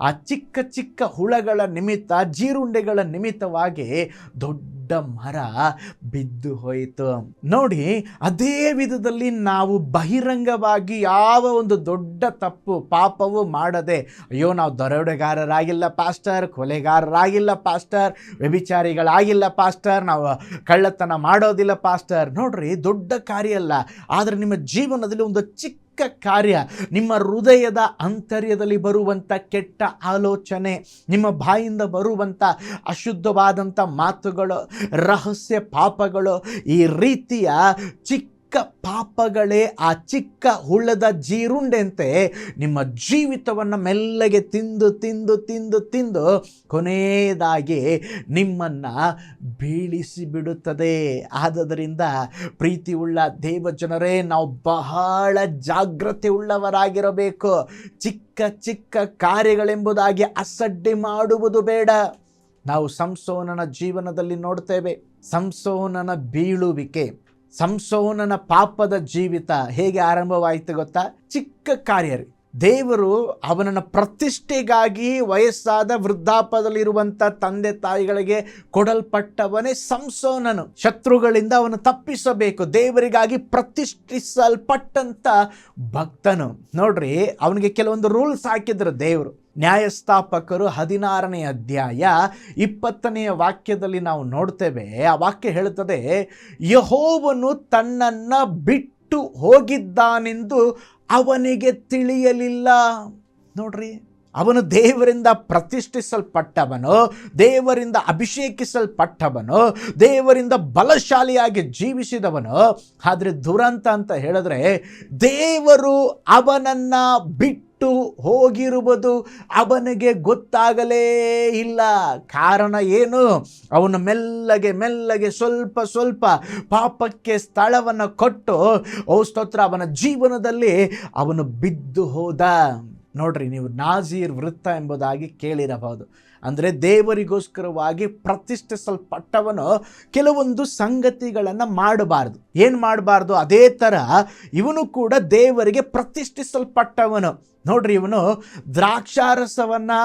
ಆ ಚಿಕ್ಕ ಚಿಕ್ಕ ಹುಳಗಳ ನಿಮಿತ್ತ, ಜೀರುಂಡೆಗಳ ನಿಮಿತ್ತವಾಗಿ ದೊಡ್ಡ ಮರ ಬಿದ್ದು ಹೋಯಿತು. ನೋಡಿ, ಅದೇ ವಿಧದಲ್ಲಿ ನಾವು ಬಹಿರಂಗವಾಗಿ ಯಾವ ಒಂದು ದೊಡ್ಡ ತಪ್ಪು ಪಾಪವು ಮಾಡದೆ, ಅಯ್ಯೋ ನಾವು ದರೋಡೆಗಾರರಾಗಿಲ್ಲ ಪಾಸ್ಟರ್, ಕೊಲೆಗಾರರಾಗಿಲ್ಲ ಪಾಸ್ಟರ್, ವ್ಯಭಿಚಾರಿಗಳಾಗಿಲ್ಲ ಪಾಸ್ಟರ್, ನಾವು ಕಳ್ಳತನ ಮಾಡೋದಿಲ್ಲ ಪಾಸ್ಟರ್. ನೋಡ್ರಿ, ದೊಡ್ಡ ಕಾರ್ಯ ಅಲ್ಲ. ಆದರೆ ನಿಮ್ಮ ಜೀವನದಲ್ಲಿ ಒಂದು ಚಿಕ್ಕ ಕಾರ್ಯ, ನಿಮ್ಮ ಹೃದಯದ ಆಂತರ್ಯದಲ್ಲಿ ಬರುವಂಥ ಕೆಟ್ಟ ಆಲೋಚನೆ, ನಿಮ್ಮ ಬಾಯಿಂದ ಬರುವಂಥ ಅಶುದ್ಧವಾದಂಥ ಮಾತುಗಳು, ರಹಸ್ಯ ಪಾಪಗಳು, ಈ ರೀತಿಯ ಚಿಕ್ಕ ಪಾಪಗಳೇ ಆ ಚಿಕ್ಕ ಹುಳದ ಜೀರುಂಡೆಂತೆ ನಿಮ್ಮ ಜೀವಿತವನ್ನು ಮೆಲ್ಲಗೆ ತಿಂದು ಕೊನೆಯದಾಗಿ ನಿಮ್ಮನ್ನು ಬೀಳಿಸಿಬಿಡುತ್ತದೆ. ಆದ್ದರಿಂದ ಪ್ರೀತಿ ಉಳ್ಳ ದೇವ ಜನರೇ, ನಾವು ಬಹಳ ಜಾಗ್ರತೆ ಉಳ್ಳವರಾಗಿರಬೇಕು. ಚಿಕ್ಕ ಚಿಕ್ಕ ಕಾರ್ಯಗಳೆಂಬುದಾಗಿ ಅಸಡ್ಡೆ ಮಾಡುವುದು ಬೇಡ. ನಾವು ಸಂಸೋನನ ಜೀವನದಲ್ಲಿ ನೋಡ್ತೇವೆ. ಸಂಸೋನನ ಬೀಳುವಿಕೆ, ಸಂಸೋನನ ಪಾಪದ ಜೀವಿತ ಹೇಗೆ ಆರಂಭವಾಯಿತು ಗೊತ್ತಾ? ಚಿಕ್ಕ ಕಾರ್ಯ ರೀ. ದೇವರು ಅವನನ್ನು ಪ್ರತಿಷ್ಠೆಗಾಗಿ ವಯಸ್ಸಾದ ವೃದ್ಧಾಪದಲ್ಲಿರುವಂಥ ತಂದೆ ತಾಯಿಗಳಿಗೆ ಕೊಡಲ್ಪಟ್ಟವನೇ ಸಂಸೋನನು. ಶತ್ರುಗಳಿಂದ ಅವನು ತಪ್ಪಿಸಬೇಕು, ದೇವರಿಗಾಗಿ ಪ್ರತಿಷ್ಠಿಸಲ್ಪಟ್ಟಂಥ ಭಕ್ತನು. ನೋಡ್ರಿ, ಅವನಿಗೆ ಕೆಲವೊಂದು ರೂಲ್ಸ್ ಹಾಕಿದ್ರು ದೇವರು. ನ್ಯಾಯಸ್ಥಾಪಕರು 16ನೇ ಅಧ್ಯಾಯ 20ನೇ ವಾಕ್ಯದಲ್ಲಿ ನಾವು ನೋಡ್ತೇವೆ. ಆ ವಾಕ್ಯ ಹೇಳುತ್ತದೆ, ಯೆಹೋವನು ತನ್ನನ್ನು ಬಿಟ್ಟು ಹೋಗಿದ್ದಾನೆಂದು ಅವನಿಗೆ ತಿಳಿಯಲಿಲ್ಲ. ನೋಡ್ರಿ, ಅವನು ದೇವರಿಂದ ಪ್ರತಿಷ್ಠಿಸಲ್ಪಟ್ಟವನು, ದೇವರಿಂದ ಅಭಿಷೇಕಿಸಲ್ಪಟ್ಟವನು, ದೇವರಿಂದ ಬಲಶಾಲಿಯಾಗಿ ಜೀವಿಸಿದವನು. ಆದರೆ ದುರಂತ ಅಂತ ಹೇಳಿದ್ರೆ, ದೇವರು ಅವನನ್ನು ಬಿಟ್ಟು ಹೋಗಿರುವುದು ಅವನಿಗೆ ಗೊತ್ತಾಗಲೇ ಇಲ್ಲ. ಕಾರಣ ಏನು? ಅವನು ಮೆಲ್ಲಗೆ ಸ್ವಲ್ಪ ಪಾಪಕ್ಕೆ ಸ್ಥಳವನ್ನು ಕೊಟ್ಟು ಸ್ತೋತ್ರ ಅವನ ಜೀವನದಲ್ಲಿ ಅವನು ಬಿದ್ದು ಹೋದ. ನೋಡ್ರಿ, ನೀವು ನಾಜೀರ್ ವೃತ್ತ ಎಂಬುದಾಗಿ ಕೇಳಿರಬಹುದು. ಅಂದರೆ ದೇವರಿಗೋಸ್ಕರವಾಗಿ ಪ್ರತಿಷ್ಠಿಸಲ್ಪಟ್ಟವನು ಕೆಲವೊಂದು ಸಂಗತಿಗಳನ್ನು ಮಾಡಬಾರ್ದು. ಏನು ಮಾಡಬಾರ್ದು? ಅದೇ ಥರ ಇವನು ಕೂಡ ದೇವರಿಗೆ ಪ್ರತಿಷ್ಠಿಸಲ್ಪಟ್ಟವನು. ನೋಡ್ರಿ, ಇವನು ದ್ರಾಕ್ಷಾರಸವನ್ನು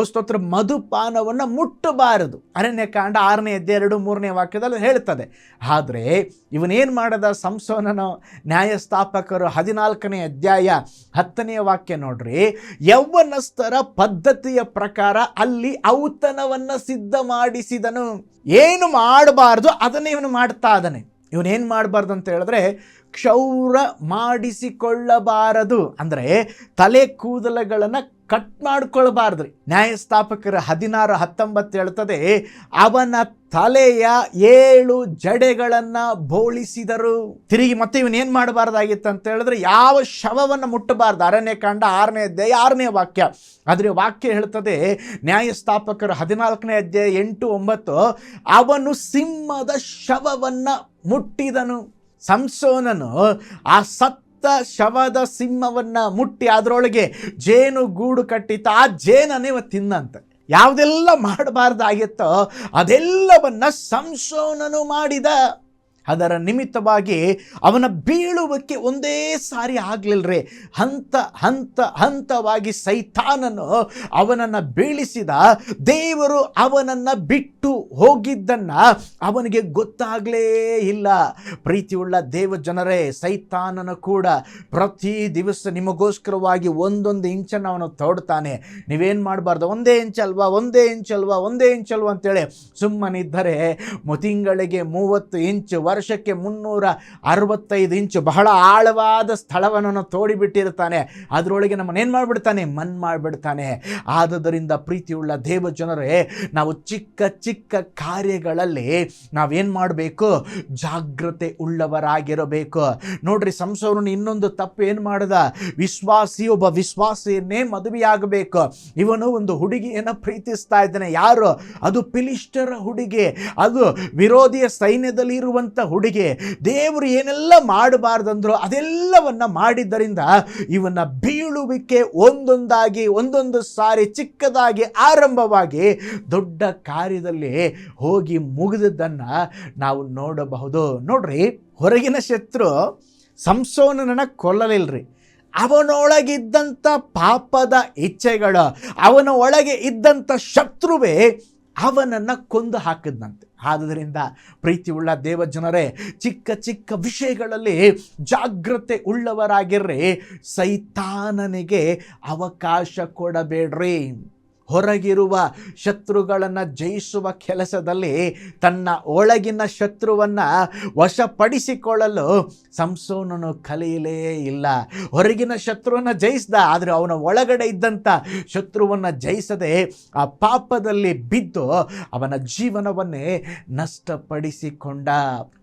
ಸ್ತೋತ್ರ ಮಧುಪಾನವನ್ನು ಮುಟ್ಟಬಾರದು. ಅರಣ್ಯಕಾಂಡ 6ನೇ ಅಧ್ಯಾಯ 2-3ನೇ ವಾಕ್ಯದಲ್ಲಿ ಹೇಳ್ತದೆ. ಆದರೆ ಇವನೇನು ಮಾಡದ? ಸಂಸೋನನು ನ್ಯಾಯಸ್ಥಾಪಕರು 14ನೇ ಅಧ್ಯಾಯ 10ನೇ ವಾಕ್ಯ ನೋಡ್ರಿ, ಯೌವನಸ್ಥರ ಪದ್ಧತಿಯ ಪ್ರಕಾರ ಅಲ್ಲಿ ಔತಣವನ್ನು ಸಿದ್ಧ ಮಾಡಿಸಿದನು. ಏನು ಮಾಡಬಾರ್ದು ಅದನ್ನೇ ಇವನು ಮಾಡ್ತಾ ಇದ್ದಾನೆ. ಇವನೇನು ಮಾಡಬಾರ್ದು ಅಂತ ಹೇಳಿದ್ರೆ, ಕ್ಷೌರ ಮಾಡಿಸಿಕೊಳ್ಳಬಾರದು. ಅಂದರೆ ತಲೆ ಕೂದಲುಗಳನ್ನು ಕಟ್ ಮಾಡ್ಕೊಳ್ಬಾರ್ದ್ರಿ. ನ್ಯಾಯಸ್ಥಾಪಕರ 16:19 ಹೇಳ್ತದೆ, ಅವನ ತಲೆಯ 7 ಜಡೆಗಳನ್ನು ಬೋಳಿಸಿದರು. ತಿರುಗಿ ಮತ್ತೆ ಇವನೇನು ಮಾಡಬಾರ್ದಾಗಿತ್ತು ಅಂತ ಹೇಳಿದ್ರೆ, ಯಾವ ಶವವನ್ನು ಮುಟ್ಟಬಾರ್ದು. ಅರಣ್ಯಕಾಂಡ 6ನೇ ಅಧ್ಯಾಯ 6ನೇ ವಾಕ್ಯ. ಆದರೆ ವಾಕ್ಯ ಹೇಳ್ತದೆ, ನ್ಯಾಯಸ್ಥಾಪಕರು 14ನೇ ಅಧ್ಯಾಯ 8-9, ಅವನು ಸಿಂಹದ ಶವವನ್ನು ಮುಟ್ಟಿದನು. ಸಂಸೋನನು ಆ ಸತ್ತ ಶವದ ಸಿಂಹವನ್ನು ಮುಟ್ಟಿ ಅದರೊಳಗೆ ಜೇನು ಗೂಡು ಕಟ್ಟಿತ್ತು. ಆ ಜೇನನ್ನೇ ತಿನ್ನಂತೆ. ಯಾವುದೆಲ್ಲ ಮಾಡಬಾರ್ದಾಗಿತ್ತೋ ಅದೆಲ್ಲವನ್ನ ಸಂಸೋನನು ಮಾಡಿದ. ಅದರ ನಿಮಿತ್ತವಾಗಿ ಅವನ ಬೀಳುವಿಕೆ ಒಂದೇ ಸಾರಿ ಆಗಲಿಲ್ಲರಿ. ಹಂತವಾಗಿ ಸೈತಾನನು ಅವನನ್ನು ಬೀಳಿಸಿದ. ದೇವರು ಅವನನ್ನು ಬಿಟ್ಟು ಹೋಗಿದ್ದನ್ನು ಅವನಿಗೆ ಗೊತ್ತಾಗಲೇ ಇಲ್ಲ. ಪ್ರೀತಿಯುಳ್ಳ ದೇವ ಜನರೇ, ಸೈತಾನನು ಕೂಡ ಪ್ರತಿ ದಿವಸ ನಿಮಗೋಸ್ಕರವಾಗಿ ಒಂದೊಂದು ಇಂಚನ್ನು ಅವನು ತೋಡ್ತಾನೆ. ನೀವೇನು ಮಾಡಬಾರ್ದು? ಒಂದೇ ಇಂಚಲ್ವಾ ಅಂತೇಳಿ ಸುಮ್ಮನಿದ್ದರೆ ತಿಂಗಳಿಗೆ 30 ಇಂಚು, ವರ್ಷಕ್ಕೆ 365 ಇಂಚು ಬಹಳ ಆಳವಾದ ಸ್ಥಳವನ್ನು ತೋಡಿಬಿಟ್ಟಿರ್ತಾನೆ. ಅದರೊಳಗೆ ನಮ್ಮನ್ನೇನು ಮಾಡಿಬಿಡ್ತಾನೆ? ಮಣ್ಣು ಮಾಡಿಬಿಡ್ತಾನೆ. ಆದುದರಿಂದ ಪ್ರೀತಿಯುಳ್ಳ ದೇವ ಜನರೇ, ನಾವು ಚಿಕ್ಕ ಕಾರ್ಯಗಳಲ್ಲಿ ನಾವೇನು ಮಾಡಬೇಕು? ಜಾಗ್ರತೆ ಉಳ್ಳವರಾಗಿರಬೇಕು. ನೋಡ್ರಿ, ಸಂಸೋನನು ಇನ್ನೊಂದು ತಪ್ಪು ಏನು ಮಾಡಿದ? ಒಬ್ಬ ವಿಶ್ವಾಸಿಯನ್ನೇ ಮದುವೆಯಾಗಬೇಕು. ಇವನು ಒಂದು ಹುಡುಗಿಯನ್ನು ಪ್ರೀತಿಸ್ತಾ ಇದ್ದಾನೆ. ಯಾರು? ಅದು ಫಿಲಿಷ್ಟಿಯರ ಹುಡುಗಿ, ಅದು ವಿರೋಧಿಯ ಸೈನ್ಯದಲ್ಲಿ ಇರುವಂಥ ಹುಡುಗಿ. ದೇವರು ಏನೆಲ್ಲ ಮಾಡಬಾರ್ದಂದ್ರು ಅದೆಲ್ಲವನ್ನ ಮಾಡಿದ್ದರಿಂದ ಇವನ ಬೀಳುವಿಕೆ ಒಂದೊಂದು ಸಾರಿ ಚಿಕ್ಕದಾಗಿ ಆರಂಭವಾಗಿ ದೊಡ್ಡ ಕಾರ್ಯದಲ್ಲಿ ಹೋಗಿ ಮುಗಿದದ್ದನ್ನು ನಾವು ನೋಡಬಹುದು. ನೋಡ್ರಿ, ಹೊರಗಿನ ಶತ್ರು ಸಂಸೋನನನ್ನು ಕೊಲ್ಲಲಿಲ್ರಿ. ಅವನೊಳಗಿದ್ದಂಥ ಪಾಪದ ಇಚ್ಛೆಗಳು, ಅವನ ಒಳಗೆ ಇದ್ದಂಥ ಶತ್ರುವೇ ಅವನನ್ನು ಕೊಂದು ಹಾಕಿದ್ನಂತೆ. ಆದುದರಿಂದ ಪ್ರೀತಿಯುಳ್ಳ ದೇವಜನರೇ, ಚಿಕ್ಕ ವಿಷಯಗಳಲ್ಲಿ ಜಾಗ್ರತೆ ಉಳ್ಳವರಾಗಿರ್ರಿ. ಸೈತಾನನಿಗೆ ಅವಕಾಶ ಕೊಡಬೇಡ್ರಿ. ಹೊರಗಿರುವ ಶತ್ರುಗಳನ್ನು ಜಯಿಸುವ ಕೆಲಸದಲ್ಲಿ ತನ್ನ ಒಳಗಿನ ಶತ್ರುವನ್ನು ವಶಪಡಿಸಿಕೊಳ್ಳಲು ಸಂಸೋನನು ಕಲಿಯಲೇ ಇಲ್ಲ. ಹೊರಗಿನ ಶತ್ರುವನ್ನು ಜಯಿಸಿದ, ಆದರೆ ಅವನ ಒಳಗಡೆ ಇದ್ದಂಥ ಶತ್ರುವನ್ನು ಜಯಿಸದೆ ಆ ಪಾಪದಲ್ಲಿ ಬಿದ್ದು ಅವನ ಜೀವನವನ್ನೇ ನಷ್ಟಪಡಿಸಿಕೊಂಡ.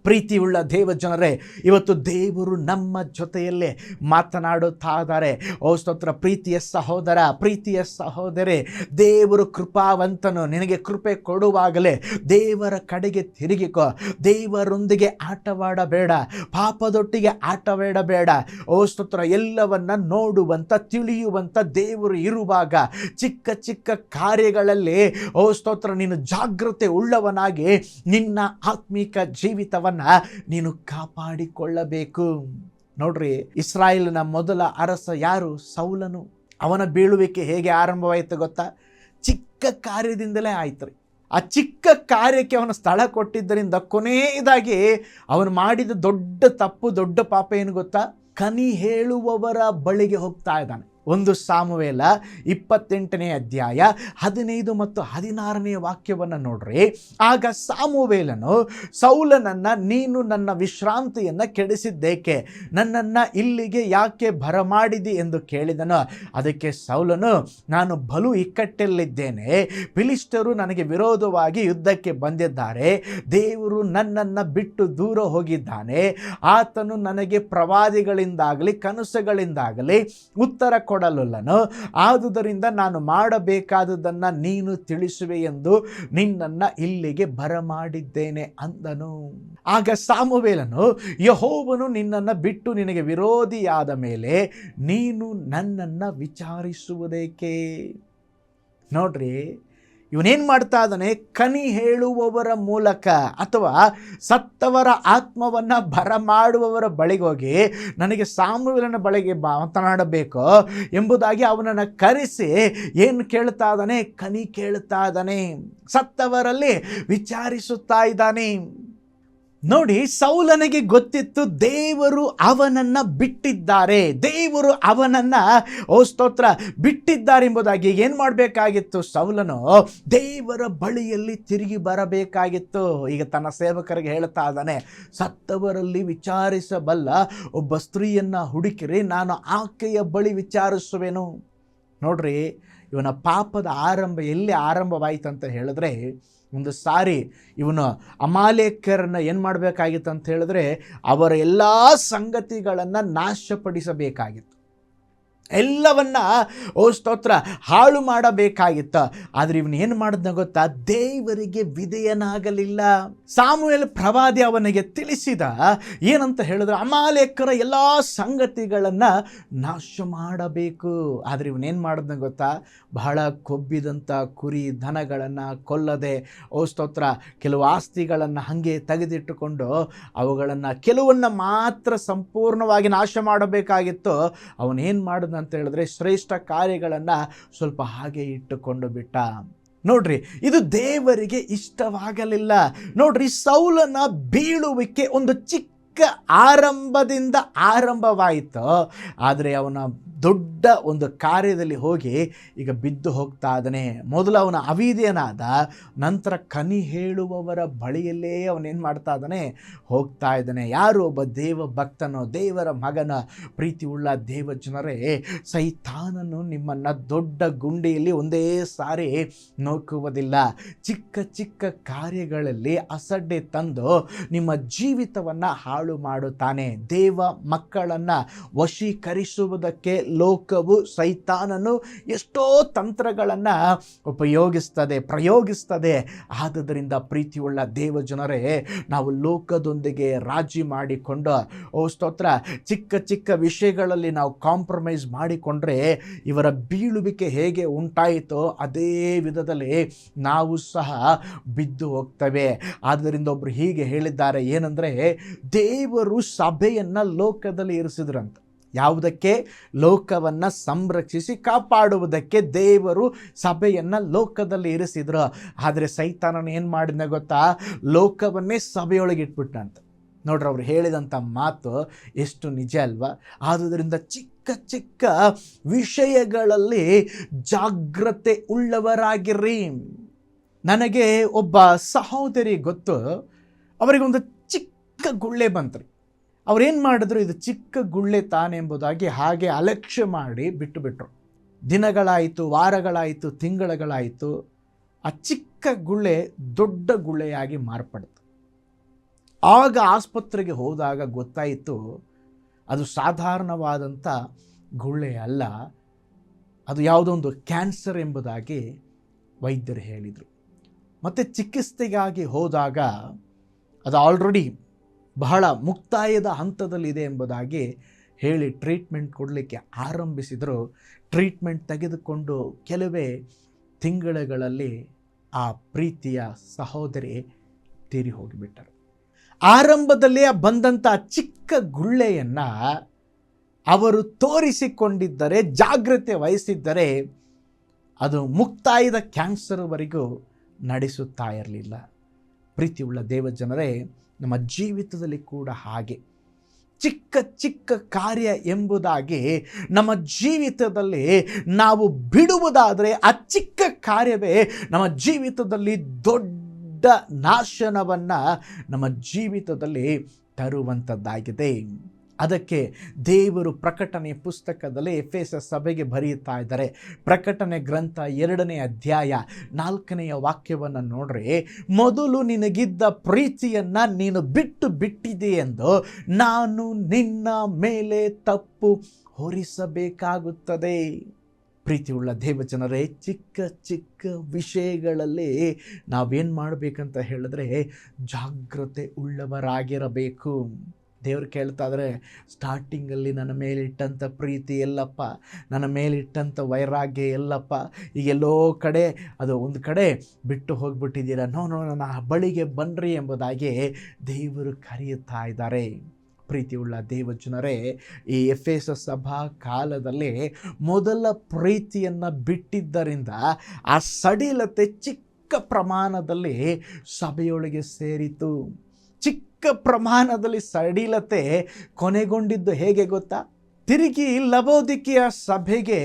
ಪ್ರೀತಿಯುಳ್ಳ ದೇವ ಜನರೇ, ಇವತ್ತು ದೇವರು ನಮ್ಮ ಜೊತೆಯಲ್ಲೇ ಮಾತನಾಡುತ್ತಾ ಇದ್ದಾರೆ. ಸ್ತೋತ್ರ. ಪ್ರೀತಿಯ ಸಹೋದರ, ಪ್ರೀತಿಯ ಸಹೋದರಿ, ದೇವರು ಕೃಪಾವಂತನು. ನಿನಗೆ ಕೃಪೆ ಕೊಡುವಾಗಲೇ ದೇವರ ಕಡೆಗೆ ತಿರುಗಿಕೋ. ದೇವರೊಂದಿಗೆ ಆಟವಾಡಬೇಡ, ಪಾಪದೊಟ್ಟಿಗೆ ಆಟವಾಡಬೇಡ. ಸ್ತೋತ್ರ. ಎಲ್ಲವನ್ನ ನೋಡುವಂಥ, ತಿಳಿಯುವಂಥ ದೇವರು ಇರುವಾಗ ಚಿಕ್ಕ ಕಾರ್ಯಗಳಲ್ಲಿ ಸ್ತೋತ್ರ ನೀನು ಜಾಗ್ರತೆ ಉಳ್ಳವನಾಗಿ ನಿನ್ನ ಆತ್ಮಿಕ ಜೀವಿತವನ್ನು ನೀನು ಕಾಪಾಡಿಕೊಳ್ಳಬೇಕು. ನೋಡ್ರಿ, ಇಸ್ರಾಯೇಲಿನ ಮೊದಲ ಅರಸ ಯಾರು? ಸೌಲನು. ಅವನ ಬೀಳುವಿಕೆ ಹೇಗೆ ಆರಂಭವಾಯಿತು ಗೊತ್ತಾ? ಚಿಕ್ಕ ಕಾರ್ಯದಿಂದಲೇ ಆಯ್ತು ರೀ. ಆ ಚಿಕ್ಕ ಕಾರ್ಯಕ್ಕೆ ಅವನ ಸ್ಥಳ ಕೊಟ್ಟಿದ್ದರಿಂದ ಕೊನೆಯದಾಗಿ ಅವನು ಮಾಡಿದ ದೊಡ್ಡ ತಪ್ಪು, ದೊಡ್ಡ ಪಾಪ ಏನು ಗೊತ್ತಾ? ಕನಿ ಹೇಳುವವರ ಬಳಿಗೆ ಹೋಗ್ತಾ ಇದ್ದಾನೆ. 1 ಸಾಮುವೇಲ 28ನೇ ಅಧ್ಯಾಯ 15 ಮತ್ತು 16ನೇ ವಾಕ್ಯವನ್ನು ನೋಡ್ರಿ. ಆಗ ಸಾಮುವೇಲನು ಸೌಲನನ್ನ, ನೀನು ನನ್ನ ವಿಶ್ರಾಂತಿಯನ್ನು ಕೆಡಿಸಿದ್ದೇಕೆ? ನನ್ನನ್ನು ಇಲ್ಲಿಗೆ ಯಾಕೆ ಬರಮಾಡಿದಿ ಎಂದು ಕೇಳಿದನು. ಅದಕ್ಕೆ ಸೌಲನು, ನಾನು ಬಲು ಇಕ್ಕಟ್ಟಲ್ಲಿದ್ದೇನೆ, ಫಿಲಿಷ್ಟಿಯರು ನನಗೆ ವಿರೋಧವಾಗಿ ಯುದ್ಧಕ್ಕೆ ಬಂದಿದ್ದಾರೆ, ದೇವರು ನನ್ನನ್ನು ಬಿಟ್ಟು ದೂರ ಹೋಗಿದ್ದಾನೆ, ಆತನು ನನಗೆ ಪ್ರವಾದಿಗಳಿಂದಾಗಲಿ ಕನಸುಗಳಿಂದಾಗಲಿ ಉತ್ತರ ಕೊಡಲೊಲ್ಲನು, ಆದುದರಿಂದ ನಾನು ಮಾಡಬೇಕಾದುದನ್ನು ನೀನು ತಿಳಿಸುವೆ ಎಂದು ನಿನ್ನನ್ನು ಇಲ್ಲಿಗೆ ಬರಮಾಡಿದ್ದೇನೆ ಅಂದನು. ಆಗ ಸಾಮುವೇಲನು, ಯೆಹೋವನು ನಿನ್ನನ್ನು ಬಿಟ್ಟು ನಿನಗೆ ವಿರೋಧಿಯಾದ ಮೇಲೆ ನೀನು ನನ್ನನ್ನು ವಿಚಾರಿಸುವುದೇಕೆ? ನೋಡ್ರಿ, ಇವನೇನು ಮಾಡ್ತಾ ಇದ್ದಾನೆ? ಕನಿ ಹೇಳುವವರ ಮೂಲಕ ಅಥವಾ ಸತ್ತವರ ಆತ್ಮವನ್ನು ಬರಮಾಡುವವರ ಬಳಿಗೆ ಹೋಗಿ ನನಗೆ ಸಾಮುವೇಲನ ಬಳಿಗೆ ಮಾತನಾಡಬೇಕು ಎಂಬುದಾಗಿ ಅವನನ್ನು ಕರೆಸಿ ಏನು ಕೇಳ್ತಾ ಇದ್ದಾನೆ? ಕನಿ ಕೇಳ್ತಾ ಇದ್ದಾನೆ, ಸತ್ತವರಲ್ಲಿ ವಿಚಾರಿಸುತ್ತಾ ಇದ್ದಾನೆ. ನೋಡಿ, ಸೌಲನಿಗೆ ಗೊತ್ತಿತ್ತು ದೇವರು ಅವನನ್ನು ಬಿಟ್ಟಿದ್ದಾರೆ, ದೇವರು ಅವನನ್ನು ಸ್ತೋತ್ರ ಬಿಟ್ಟಿದ್ದಾರೆ ಎಂಬುದಾಗಿ. ಏನು ಮಾಡಬೇಕಾಗಿತ್ತು? ಸೌಲನು ದೇವರ ಬಳಿಯಲ್ಲಿ ತಿರುಗಿ ಬರಬೇಕಾಗಿತ್ತು. ಈಗ ತನ್ನ ಸೇವಕರಿಗೆ ಹೇಳ್ತಾ ಇದ್ದಾನೆ, ಸತ್ತವರಲ್ಲಿ ವಿಚಾರಿಸಬಲ್ಲ ಒಬ್ಬ ಸ್ತ್ರೀಯನ್ನು ಹುಡುಕಿರಿ, ನಾನು ಆಕೆಯ ಬಳಿ ವಿಚಾರಿಸುವೆನು. ನೋಡ್ರಿ, ಇವನ ಪಾಪದ ಆರಂಭ ಎಲ್ಲಿ ಆರಂಭವಾಯಿತು ಅಂತ ಹೇಳಿದ್ರೆ, ಒಂದು ಸಾರಿ ಇವನು ಅಮಾಲೇಕ್ಯರನ್ನು ಏನು ಮಾಡಬೇಕಾಗಿತ್ತು ಅಂತ ಹೇಳಿದ್ರೆ, ಅವರ ಎಲ್ಲ ಸಂಗತಿಗಳನ್ನು ನಾಶಪಡಿಸಬೇಕಾಗಿತ್ತು, ಎಲ್ಲವನ್ನ ಸ್ತೋತ್ರ ಹಾಳು ಮಾಡಬೇಕಾಗಿತ್ತು. ಆದರೆ ಇವನು ಏನು ಮಾಡಿದ್ನ ಗೊತ್ತಾ? ದೇವರಿಗೆ ವಿಧೇಯನಾಗಲಿಲ್ಲ. ಸಾಮುವೇಲ ಪ್ರವಾದಿ ಅವನಿಗೆ ತಿಳಿಸಿದ ಏನಂತ ಹೇಳಿದ್ರೆ, ಅಮಾಲೇಕರ ಎಲ್ಲ ಸಂಗತಿಗಳನ್ನು ನಾಶ ಮಾಡಬೇಕು. ಆದರೆ ಇವನೇನು ಮಾಡಿದ್ನ ಗೊತ್ತಾ? ಬಹಳ ಕೊಬ್ಬಿದಂಥ ಕುರಿ ದನಗಳನ್ನು ಕೊಲ್ಲದೆ ಸ್ತೋತ್ರ ಕೆಲವು ಆಸ್ತಿಗಳನ್ನು ಹಾಗೆ ತೆಗೆದಿಟ್ಟುಕೊಂಡು ಅವುಗಳನ್ನು ಕೆಲವನ್ನು ಮಾತ್ರ ಸಂಪೂರ್ಣವಾಗಿ ನಾಶ ಮಾಡಬೇಕಾಗಿತ್ತು. ಅವನೇನು ಮಾಡಿದ ಅಂತ ಹೇಳಿದ್ರೆ, ಶ್ರೇಷ್ಠ ಕಾರ್ಯಗಳನ್ನು ಸ್ವಲ್ಪ ಹಾಗೆ ಇಟ್ಟುಕೊಂಡು ಬಿಟ್ಟ. ನೋಡ್ರಿ, ಇದು ದೇವರಿಗೆ ಇಷ್ಟವಾಗಲಿಲ್ಲ. ನೋಡ್ರಿ, ಸೌಲನ ಬೀಳುವಿಕೆ ಒಂದು ಚಿಕ್ಕ ಆರಂಭದಿಂದ ಆರಂಭವಾಯಿತು. ಆದರೆ ಅವನ ದೊಡ್ಡ ಒಂದು ಕಾರ್ಯದಲ್ಲಿ ಹೋಗಿ ಈಗ ಬಿದ್ದು ಹೋಗ್ತಾ ಇದ್ದಾನೆ. ಮೊದಲು ಅವನ ಅವಿಧೇಯನಾದ, ನಂತರ ಕನಿ ಹೇಳುವವರ ಬಳಿಯಲ್ಲೇ ಅವನೇನು ಮಾಡ್ತಾ ಇದ್ದಾನೆ? ಹೋಗ್ತಾ ಇದ್ದಾನೆ. ಯಾರು? ಒಬ್ಬ ದೇವ ಭಕ್ತನೋ, ದೇವರ ಮಗನ ಪ್ರೀತಿ ಉಳ್ಳ ದೇವ ಜನರೇ, ಸೈತಾನನು ನಿಮ್ಮನ್ನು ದೊಡ್ಡ ಗುಂಡಿಯಲ್ಲಿ ಒಂದೇ ಸಾರಿ ನೋಕುವುದಿಲ್ಲ. ಚಿಕ್ಕ ಚಿಕ್ಕ ಕಾರ್ಯಗಳಲ್ಲಿ ಅಸಡ್ಡೆ ತಂದು ನಿಮ್ಮ ಜೀವಿತವನ್ನು ಹಾಳು ಮಾಡುತ್ತಾನೆ. ದೇವ ಮಕ್ಕಳನ್ನು ವಶೀಕರಿಸುವುದಕ್ಕೆ ಲೋಕವು, ಸೈತಾನನು ಎಷ್ಟೋ ತಂತ್ರಗಳನ್ನು ಪ್ರಯೋಗಿಸ್ತದೆ. ಆದುದರಿಂದ ಪ್ರೀತಿಯುಳ್ಳ ದೇವ ಜನರೇ, ನಾವು ಲೋಕದೊಂದಿಗೆ ರಾಜಿ ಮಾಡಿಕೊಂಡು ಸ್ತೋತ್ರ ಚಿಕ್ಕ ಚಿಕ್ಕ ವಿಷಯಗಳಲ್ಲಿ ನಾವು ಕಾಂಪ್ರಮೈಸ್ ಮಾಡಿಕೊಂಡ್ರೆ ಇವರ ಬೀಳುವಿಕೆ ಹೇಗೆ ಉಂಟಾಯಿತೋ ಅದೇ ವಿಧದಲ್ಲಿ ನಾವು ಸಹ ಬಿದ್ದು ಹೋಗ್ತೇವೆ. ಆದ್ದರಿಂದ ಒಬ್ಬರು ಹೀಗೆ ಹೇಳಿದ್ದಾರೆ, ಏನಂದರೆ, ದೇವರು ಸಭೆಯನ್ನು ಲೋಕದಲ್ಲಿ ಇರಿಸಿದ್ರಂತ. ಯಾವುದಕ್ಕೆ? ಲೋಕವನ್ನು ಸಂರಕ್ಷಿಸಿ ಕಾಪಾಡುವುದಕ್ಕೆ ದೇವರು ಸಭೆಯನ್ನು ಲೋಕದಲ್ಲಿ ಇರಿಸಿದ್ರು. ಆದರೆ ಸೈತಾನನು ಏನು ಮಾಡಿದ ಗೊತ್ತಾ? ಲೋಕವನ್ನೇ ಸಭೆಯೊಳಗೆ ಇಟ್ಬಿಟ್ಟಂತ. ನೋಡ್ರಿ, ಅವ್ರು ಹೇಳಿದಂಥ ಮಾತು ಎಷ್ಟು ನಿಜ ಅಲ್ವಾ? ಆದುದರಿಂದ ಚಿಕ್ಕ ಚಿಕ್ಕ ವಿಷಯಗಳಲ್ಲಿ ಜಾಗ್ರತೆ ಉಳ್ಳವರಾಗಿರ್ರಿ. ನನಗೆ ಒಬ್ಬ ಸಹೋದರಿ ಗೊತ್ತು, ಅವರಿಗೊಂದು ಚಿಕ್ಕ ಗುಳ್ಳೆ ಬಂತ್ರಿ. ಅವ್ರೇನು ಮಾಡಿದ್ರು, ಇದು ಚಿಕ್ಕ ಗುಳ್ಳೆ ತಾನೆಂಬುದಾಗಿ ಹಾಗೆ ಅಲಕ್ಷ್ಯ ಮಾಡಿ ಬಿಟ್ಟುಬಿಟ್ರು. ದಿನಗಳಾಯಿತು, ವಾರಗಳಾಯಿತು, ತಿಂಗಳುಗಳಾಯಿತು. ಆ ಚಿಕ್ಕ ಗುಳ್ಳೆ ದೊಡ್ಡ ಗುಳ್ಳೆಯಾಗಿ ಮಾರ್ಪಡ್ತು. ಆಗ ಆಸ್ಪತ್ರೆಗೆ ಹೋದಾಗ ಗೊತ್ತಾಯಿತು, ಅದು ಸಾಧಾರಣವಾದಂಥ ಗುಳ್ಳೆ ಅಲ್ಲ, ಅದು ಯಾವುದೋ ಒಂದು ಕ್ಯಾನ್ಸರ್ ಎಂಬುದಾಗಿ ವೈದ್ಯರು ಹೇಳಿದರು. ಮತ್ತು ಚಿಕಿತ್ಸೆಗಾಗಿ ಹೋದಾಗ ಅದು ಆಲ್ರೆಡಿ ಬಹಳ ಮುಕ್ತಾಯದ ಹಂತದಲ್ಲಿದೆ ಎಂಬುದಾಗಿ ಹೇಳಿ ಟ್ರೀಟ್ಮೆಂಟ್ ಕೊಡಲಿಕ್ಕೆ ಆರಂಭಿಸಿದರು. ಟ್ರೀಟ್ಮೆಂಟ್ ತೆಗೆದುಕೊಂಡು ಕೆಲವೇ ತಿಂಗಳುಗಳಲ್ಲಿ ಆ ಪ್ರೀತಿಯ ಸಹೋದರಿ ತೀರಿ ಹೋಗಿಬಿಟ್ಟರು. ಆರಂಭದಲ್ಲೇ ಬಂದಂಥ ಚಿಕ್ಕ ಗುಳ್ಳೆಯನ್ನು ಅವರು ತೋರಿಸಿಕೊಂಡಿದ್ದರೆ, ಜಾಗ್ರತೆ ವಹಿಸಿದ್ದರೆ ಅದು ಮುಕ್ತಾಯದ ಕ್ಯಾನ್ಸರ್ವರೆಗೂ ನಡೆಸುತ್ತಾ ಇರಲಿಲ್ಲ. ಪ್ರೀತಿಯುಳ್ಳ ದೇವಜನರೇ, ನಮ್ಮ ಜೀವಿತದಲ್ಲಿ ಕೂಡ ಹಾಗೆ ಚಿಕ್ಕ ಚಿಕ್ಕ ಕಾರ್ಯ ಎಂಬುದಾಗಿ ನಮ್ಮ ಜೀವಿತದಲ್ಲಿ ನಾವು ಬಿಡುವುದಾದರೆ ಆ ಚಿಕ್ಕ ಕಾರ್ಯವೇ ನಮ್ಮ ಜೀವಿತದಲ್ಲಿ ದೊಡ್ಡ ನಾಶನವನ್ನು ನಮ್ಮ ಜೀವಿತದಲ್ಲಿ ತರುವಂಥದ್ದಾಗಿದೆ. ಅದಕ್ಕೆ ದೇವರು ಪ್ರಕಟಣೆ ಪುಸ್ತಕದಲ್ಲಿ ಎಫೆಸ ಸಭೆಗೆ ಬರೆಯುತ್ತಾ ಇದ್ದಾರೆ. ಪ್ರಕಟಣೆ ಗ್ರಂಥ 2ನೇ ಅಧ್ಯಾಯ 4ನೇ ವಾಕ್ಯವನ್ನು ನೋಡ್ರಿ, ಮೊದಲು ನಿನಗಿದ್ದ ಪ್ರೀತಿಯನ್ನು ನೀನು ಬಿಟ್ಟಿದೆ ಎಂದು ನಾನು ನಿನ್ನ ಮೇಲೆ ತಪ್ಪು ಹೊರಿಸಬೇಕಾಗುತ್ತದೆ. ಪ್ರೀತಿಯುಳ್ಳ ದೇವಜನರೇ, ಚಿಕ್ಕ ಚಿಕ್ಕ ವಿಷಯಗಳಲ್ಲಿ ನಾವೇನು ಮಾಡಬೇಕಂತ ಹೇಳಿದ್ರೆ ಜಾಗ್ರತೆ ಉಳ್ಳವರಾಗಿರಬೇಕು. ದೇವರು ಕೇಳ್ತಾ ಇದ್ದಾರೆ, ಸ್ಟಾರ್ಟಿಂಗಲ್ಲಿ ನನ್ನ ಮೇಲಿಟ್ಟಂಥ ಪ್ರೀತಿ ಎಲ್ಲಪ್ಪ, ನನ್ನ ಮೇಲಿಟ್ಟಂಥ ವೈರಾಗ್ಯ ಎಲ್ಲಪ್ಪ, ಈಗೆಲ್ಲೋ ಕಡೆ ಅದು ಒಂದು ಕಡೆ ಬಿಟ್ಟು ಹೋಗ್ಬಿಟ್ಟಿದ್ದೀರಾ, ನನ್ನ ಬಳಿಗೆ ಬನ್ನಿರಿ ಎಂಬುದಾಗಿ ದೇವರು ಕರೆಯುತ್ತಾ ಇದ್ದಾರೆ. ಪ್ರೀತಿಯುಳ್ಳ ದೇವಜನರೇ, ಈ ಎಫೆಸ ಸಭಾ ಕಾಲದಲ್ಲಿ ಮೊದಲ ಪ್ರೀತಿಯನ್ನು ಬಿಟ್ಟಿದ್ದರಿಂದ ಆ ಸಡಿಲತೆ ಚಿಕ್ಕ ಪ್ರಮಾಣದಲ್ಲಿ ಸಭೆಯೊಳಗೆ ಸೇರಿತು. ಚಿಕ್ಕ ಪ್ರಮಾಣದಲ್ಲಿ ಸಡಿಲತೆ ಕೊನೆಗೊಂಡಿದ್ದು ಹೇಗೆ ಗೊತ್ತಾ? ತಿರುಗಿ ಲವೋದಿಕೀಯ ಸಭೆಗೆ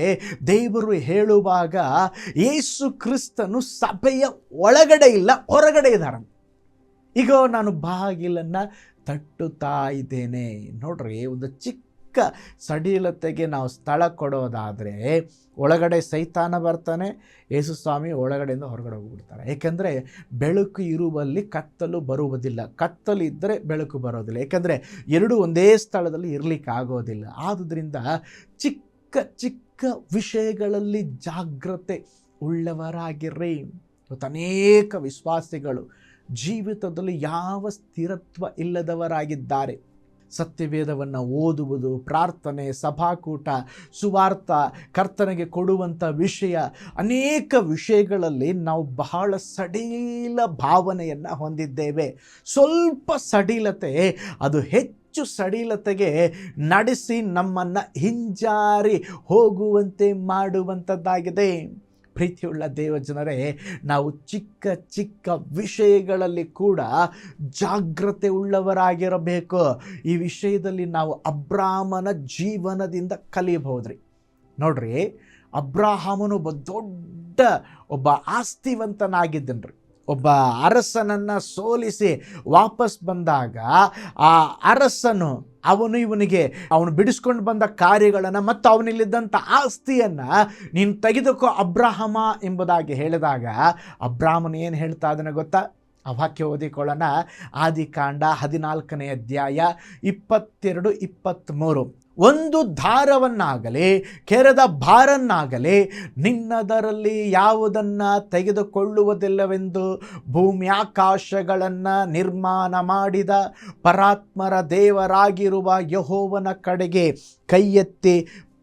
ದೇವರು ಹೇಳುವಾಗ ಯೇಸು ಕ್ರಿಸ್ತನು ಸಭೆಯ ಒಳಗಡೆ ಇಲ್ಲ, ಹೊರಗಡೆ ಇದ್ದಾರೆ. ಈಗ ನಾನು ಬಾಗಿಲನ್ನು ತಟ್ಟುತ್ತಾ ಇದ್ದೇನೆ. ನೋಡ್ರಿ, ಒಂದು ಚಿಕ್ಕ ಸಡಿಲತೆಗೆ ನಾವು ಸ್ಥಳ ಕೊಡೋದಾದರೆ ಒಳಗಡೆ ಸೈತಾನ ಬರ್ತಾನೆ, ಯೇಸು ಸ್ವಾಮಿ ಒಳಗಡೆಯಿಂದ ಹೊರಗಡೆ ಹೋಗ್ಬಿಡ್ತಾರೆ. ಏಕೆಂದರೆ ಬೆಳಕು ಇರುವಲ್ಲಿ ಕತ್ತಲು ಬರುವುದಿಲ್ಲ, ಕತ್ತಲು ಇದ್ದರೆ ಬೆಳಕು ಬರೋದಿಲ್ಲ. ಏಕೆಂದರೆ ಎರಡೂ ಒಂದೇ ಸ್ಥಳದಲ್ಲಿ ಇರಲಿಕ್ಕೆ ಆಗೋದಿಲ್ಲ. ಆದುದರಿಂದ ಚಿಕ್ಕ ಚಿಕ್ಕ ವಿಷಯಗಳಲ್ಲಿ ಜಾಗ್ರತೆ ಉಳ್ಳವರಾಗಿರ್ರಿ. ಇವತ್ತು ಅನೇಕ ವಿಶ್ವಾಸಿಗಳು ಜೀವಿತದಲ್ಲಿ ಯಾವ ಸ್ಥಿರತ್ವ ಇಲ್ಲದವರಾಗಿದ್ದಾರೆ. ಸತ್ಯವೇದವನ್ನು ಓದುವುದು, ಪ್ರಾರ್ಥನೆ, ಸಭಾಕೂಟ, ಸುವಾರ್ಥ, ಕರ್ತನಿಗೆ ಕೊಡುವಂಥ ವಿಷಯ, ಅನೇಕ ವಿಷಯಗಳಲ್ಲಿ ನಾವು ಬಹಳ ಸಡಿಲ ಭಾವನೆಯನ್ನು ಹೊಂದಿದ್ದೇವೆ. ಸ್ವಲ್ಪ ಸಡಿಲತೆ ಅದು ಹೆಚ್ಚು ಸಡಿಲತೆಗೆ ನಡೆಸಿ ನಮ್ಮನ್ನು ಹಿಂಜಾರಿ ಹೋಗುವಂತೆ ಮಾಡುವಂಥದ್ದಾಗಿದೆ. ಪ್ರೀತಿಯುಳ್ಳ ದೇವಜನರೇ, ನಾವು ಚಿಕ್ಕ ಚಿಕ್ಕ ವಿಷಯಗಳಲ್ಲಿ ಕೂಡ ಜಾಗ್ರತೆ ಉಳ್ಳವರಾಗಿರಬೇಕು. ಈ ವಿಷಯದಲ್ಲಿ ನಾವು ಅಬ್ರಾಮನ ಜೀವನದಿಂದ ಕಲಿಯಬಹುದ್ರಿ. ನೋಡ್ರಿ, ಅಬ್ರಾಹಾಮನು ಒಬ್ಬ ಆಸ್ತಿವಂತನಾಗಿದ್ದನ್ರಿ. ಒಬ್ಬ ಅರಸನನ್ನು ಸೋಲಿಸಿ ವಾಪಸ್ ಬಂದಾಗ ಆ ಅರಸನು ಅವನು ಬಿಡಿಸ್ಕೊಂಡು ಬಂದ ಕಾರ್ಯಗಳನ್ನು ಮತ್ತು ಅವನಲ್ಲಿದ್ದಂಥ ಆಸ್ತಿಯನ್ನು ನೀನು ತೆಗೆದುಕೋ ಅಬ್ರಾಹಮ ಎಂಬುದಾಗಿ ಹೇಳಿದಾಗ ಅಬ್ರಾಹ್ಮನು ಏನು ಹೇಳ್ತಾ ಅದನ್ನು ಗೊತ್ತಾ? ಆ ವಾಕ್ಯ ಓದಿಕೊಳ್ಳೋಣ. ಆದಿಕಾಂಡ 14ನೇ ಅಧ್ಯಾಯ 22-23. ಒಂದು ದಾರವನ್ನಾಗಲಿ ಕೆರೆದ ಬಾರನ್ನಾಗಲಿ ನಿನ್ನದರಲ್ಲಿ ಯಾವುದನ್ನು ತೆಗೆದುಕೊಳ್ಳುವುದಿಲ್ಲವೆಂದು ಭೂಮ್ಯಾಕಾಶಗಳನ್ನು ನಿರ್ಮಾಣ ಮಾಡಿದ ಪರಾತ್ಮರ ದೇವರಾಗಿರುವ ಯೆಹೋವನ ಕಡೆಗೆ ಕೈಯೆತ್ತಿ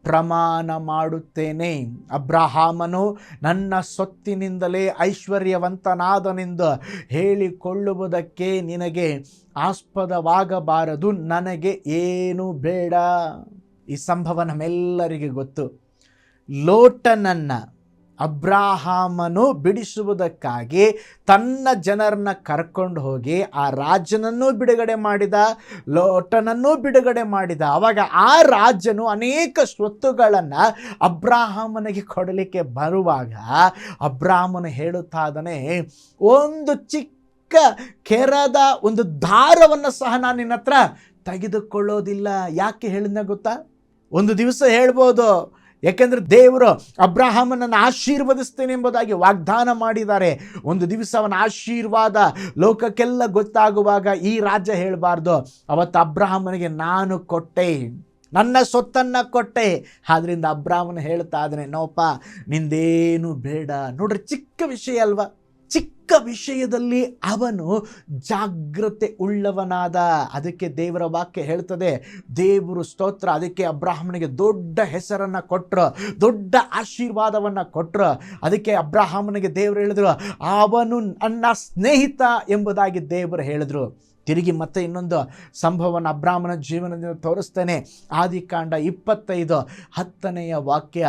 ಪ್ರಮಾಣ ಮಾಡುತ್ತೇನೆ. ಅಬ್ರಹಾಮನು ನನ್ನ ಸೊತ್ತಿನಿಂದಲೇ ಐಶ್ವರ್ಯವಂತನಾದನೆಂದು ಹೇಳಿಕೊಳ್ಳುವುದಕ್ಕೆ ನಿನಗೆ ಆಸ್ಪದವಾಗಬಾರದು, ನನಗೆ ಏನು ಬೇಡ. ಈ ಸಂಭವ ನಮ್ಮೆಲ್ಲರಿಗೆ ಗೊತ್ತು. ಲೋಟನನ್ನು ಅಬ್ರಹಾಮನು ಬಿಡಿಸುವುದಕ್ಕಾಗಿ ತನ್ನ ಜನರನ್ನ ಕರ್ಕೊಂಡು ಹೋಗಿ ಆ ರಾಜನನ್ನು ಬಿಡುಗಡೆ ಮಾಡಿದ, ಲೋಟನನ್ನು ಬಿಡುಗಡೆ ಮಾಡಿದ. ಆವಾಗ ಆ ರಾಜನು ಅನೇಕ ಸ್ವತ್ತುಗಳನ್ನು ಅಬ್ರಹಾಮನಿಗೆ ಕೊಡಲಿಕ್ಕೆ ಬರುವಾಗ ಅಬ್ರಹಾಮನು ಹೇಳುತ್ತಾ ಇದ್ದಾನೆ, ಒಂದು ಚಿಕ್ಕ ಕೆರದ ಒಂದು ದಾರವನ್ನು ಸಹ ನಾನು ನಿನ್ನ ಹತ್ರ ತೆಗೆದುಕೊಳ್ಳೋದಿಲ್ಲ. ಯಾಕೆ ಹೇಳಿದ ಗೊತ್ತಾ? ಒಂದು ದಿವಸ ಹೇಳ್ಬೋದು, ಯಾಕೆಂದರೆ ದೇವರು ಅಬ್ರಹಾಮನನ್ನು ಆಶೀರ್ವದಿಸ್ತೇನೆ ಎಂಬುದಾಗಿ ವಾಗ್ದಾನ ಮಾಡಿದ್ದಾರೆ. ಒಂದು ದಿವಸ ಅವನ ಆಶೀರ್ವಾದ ಲೋಕಕ್ಕೆಲ್ಲ ಗೊತ್ತಾಗುವಾಗ ಈ ರಾಜ್ಯ ಹೇಳಬಾರ್ದು, ಅವತ್ತು ಅಬ್ರಹಾಮನಿಗೆ ನಾನು ಕೊಟ್ಟೆ, ನನ್ನ ಸೊತ್ತನ್ನು ಕೊಟ್ಟೆ. ಆದ್ರಿಂದ ಅಬ್ರಹಾಮನು ಹೇಳ್ತಾ ಇದ್ದಾನೆ, ನೋಪ ನಿಂದೇನು ಬೇಡ. ನೋಡ್ರಿ, ಚಿಕ್ಕ ವಿಷಯ ಅಲ್ವಾ? ಚಿಕ್ಕ ವಿಷಯದಲ್ಲಿ ಅವನು ಜಾಗ್ರತೆ ಉಳ್ಳವನಾದ. ಅದಕ್ಕೆ ದೇವರ ವಾಕ್ಯ ಹೇಳ್ತದೆ, ದೇವರು ಸ್ತೋತ್ರ, ಅದಕ್ಕೆ ಅಬ್ರಹಾಮನಿಗೆ ದೊಡ್ಡ ಹೆಸರನ್ನು ಕೊಟ್ಟರು, ದೊಡ್ಡ ಆಶೀರ್ವಾದವನ್ನು ಕೊಟ್ಟರು. ಅದಕ್ಕೆ ಅಬ್ರಹಾಮನಿಗೆ ದೇವರು ಹೇಳಿದ್ರು, ಅವನು ನನ್ನ ಸ್ನೇಹಿತ ಎಂಬುದಾಗಿ ದೇವರು ಹೇಳಿದ್ರು. ತಿರುಗಿ ಮತ್ತೆ ಇನ್ನೊಂದು ಸಂಭವನ ಅಬ್ರಾಮನ ಜೀವನದಿಂದ ತೋರಿಸ್ತೇನೆ. ಆದಿಕಾಂಡ 25:10 ವಾಕ್ಯ,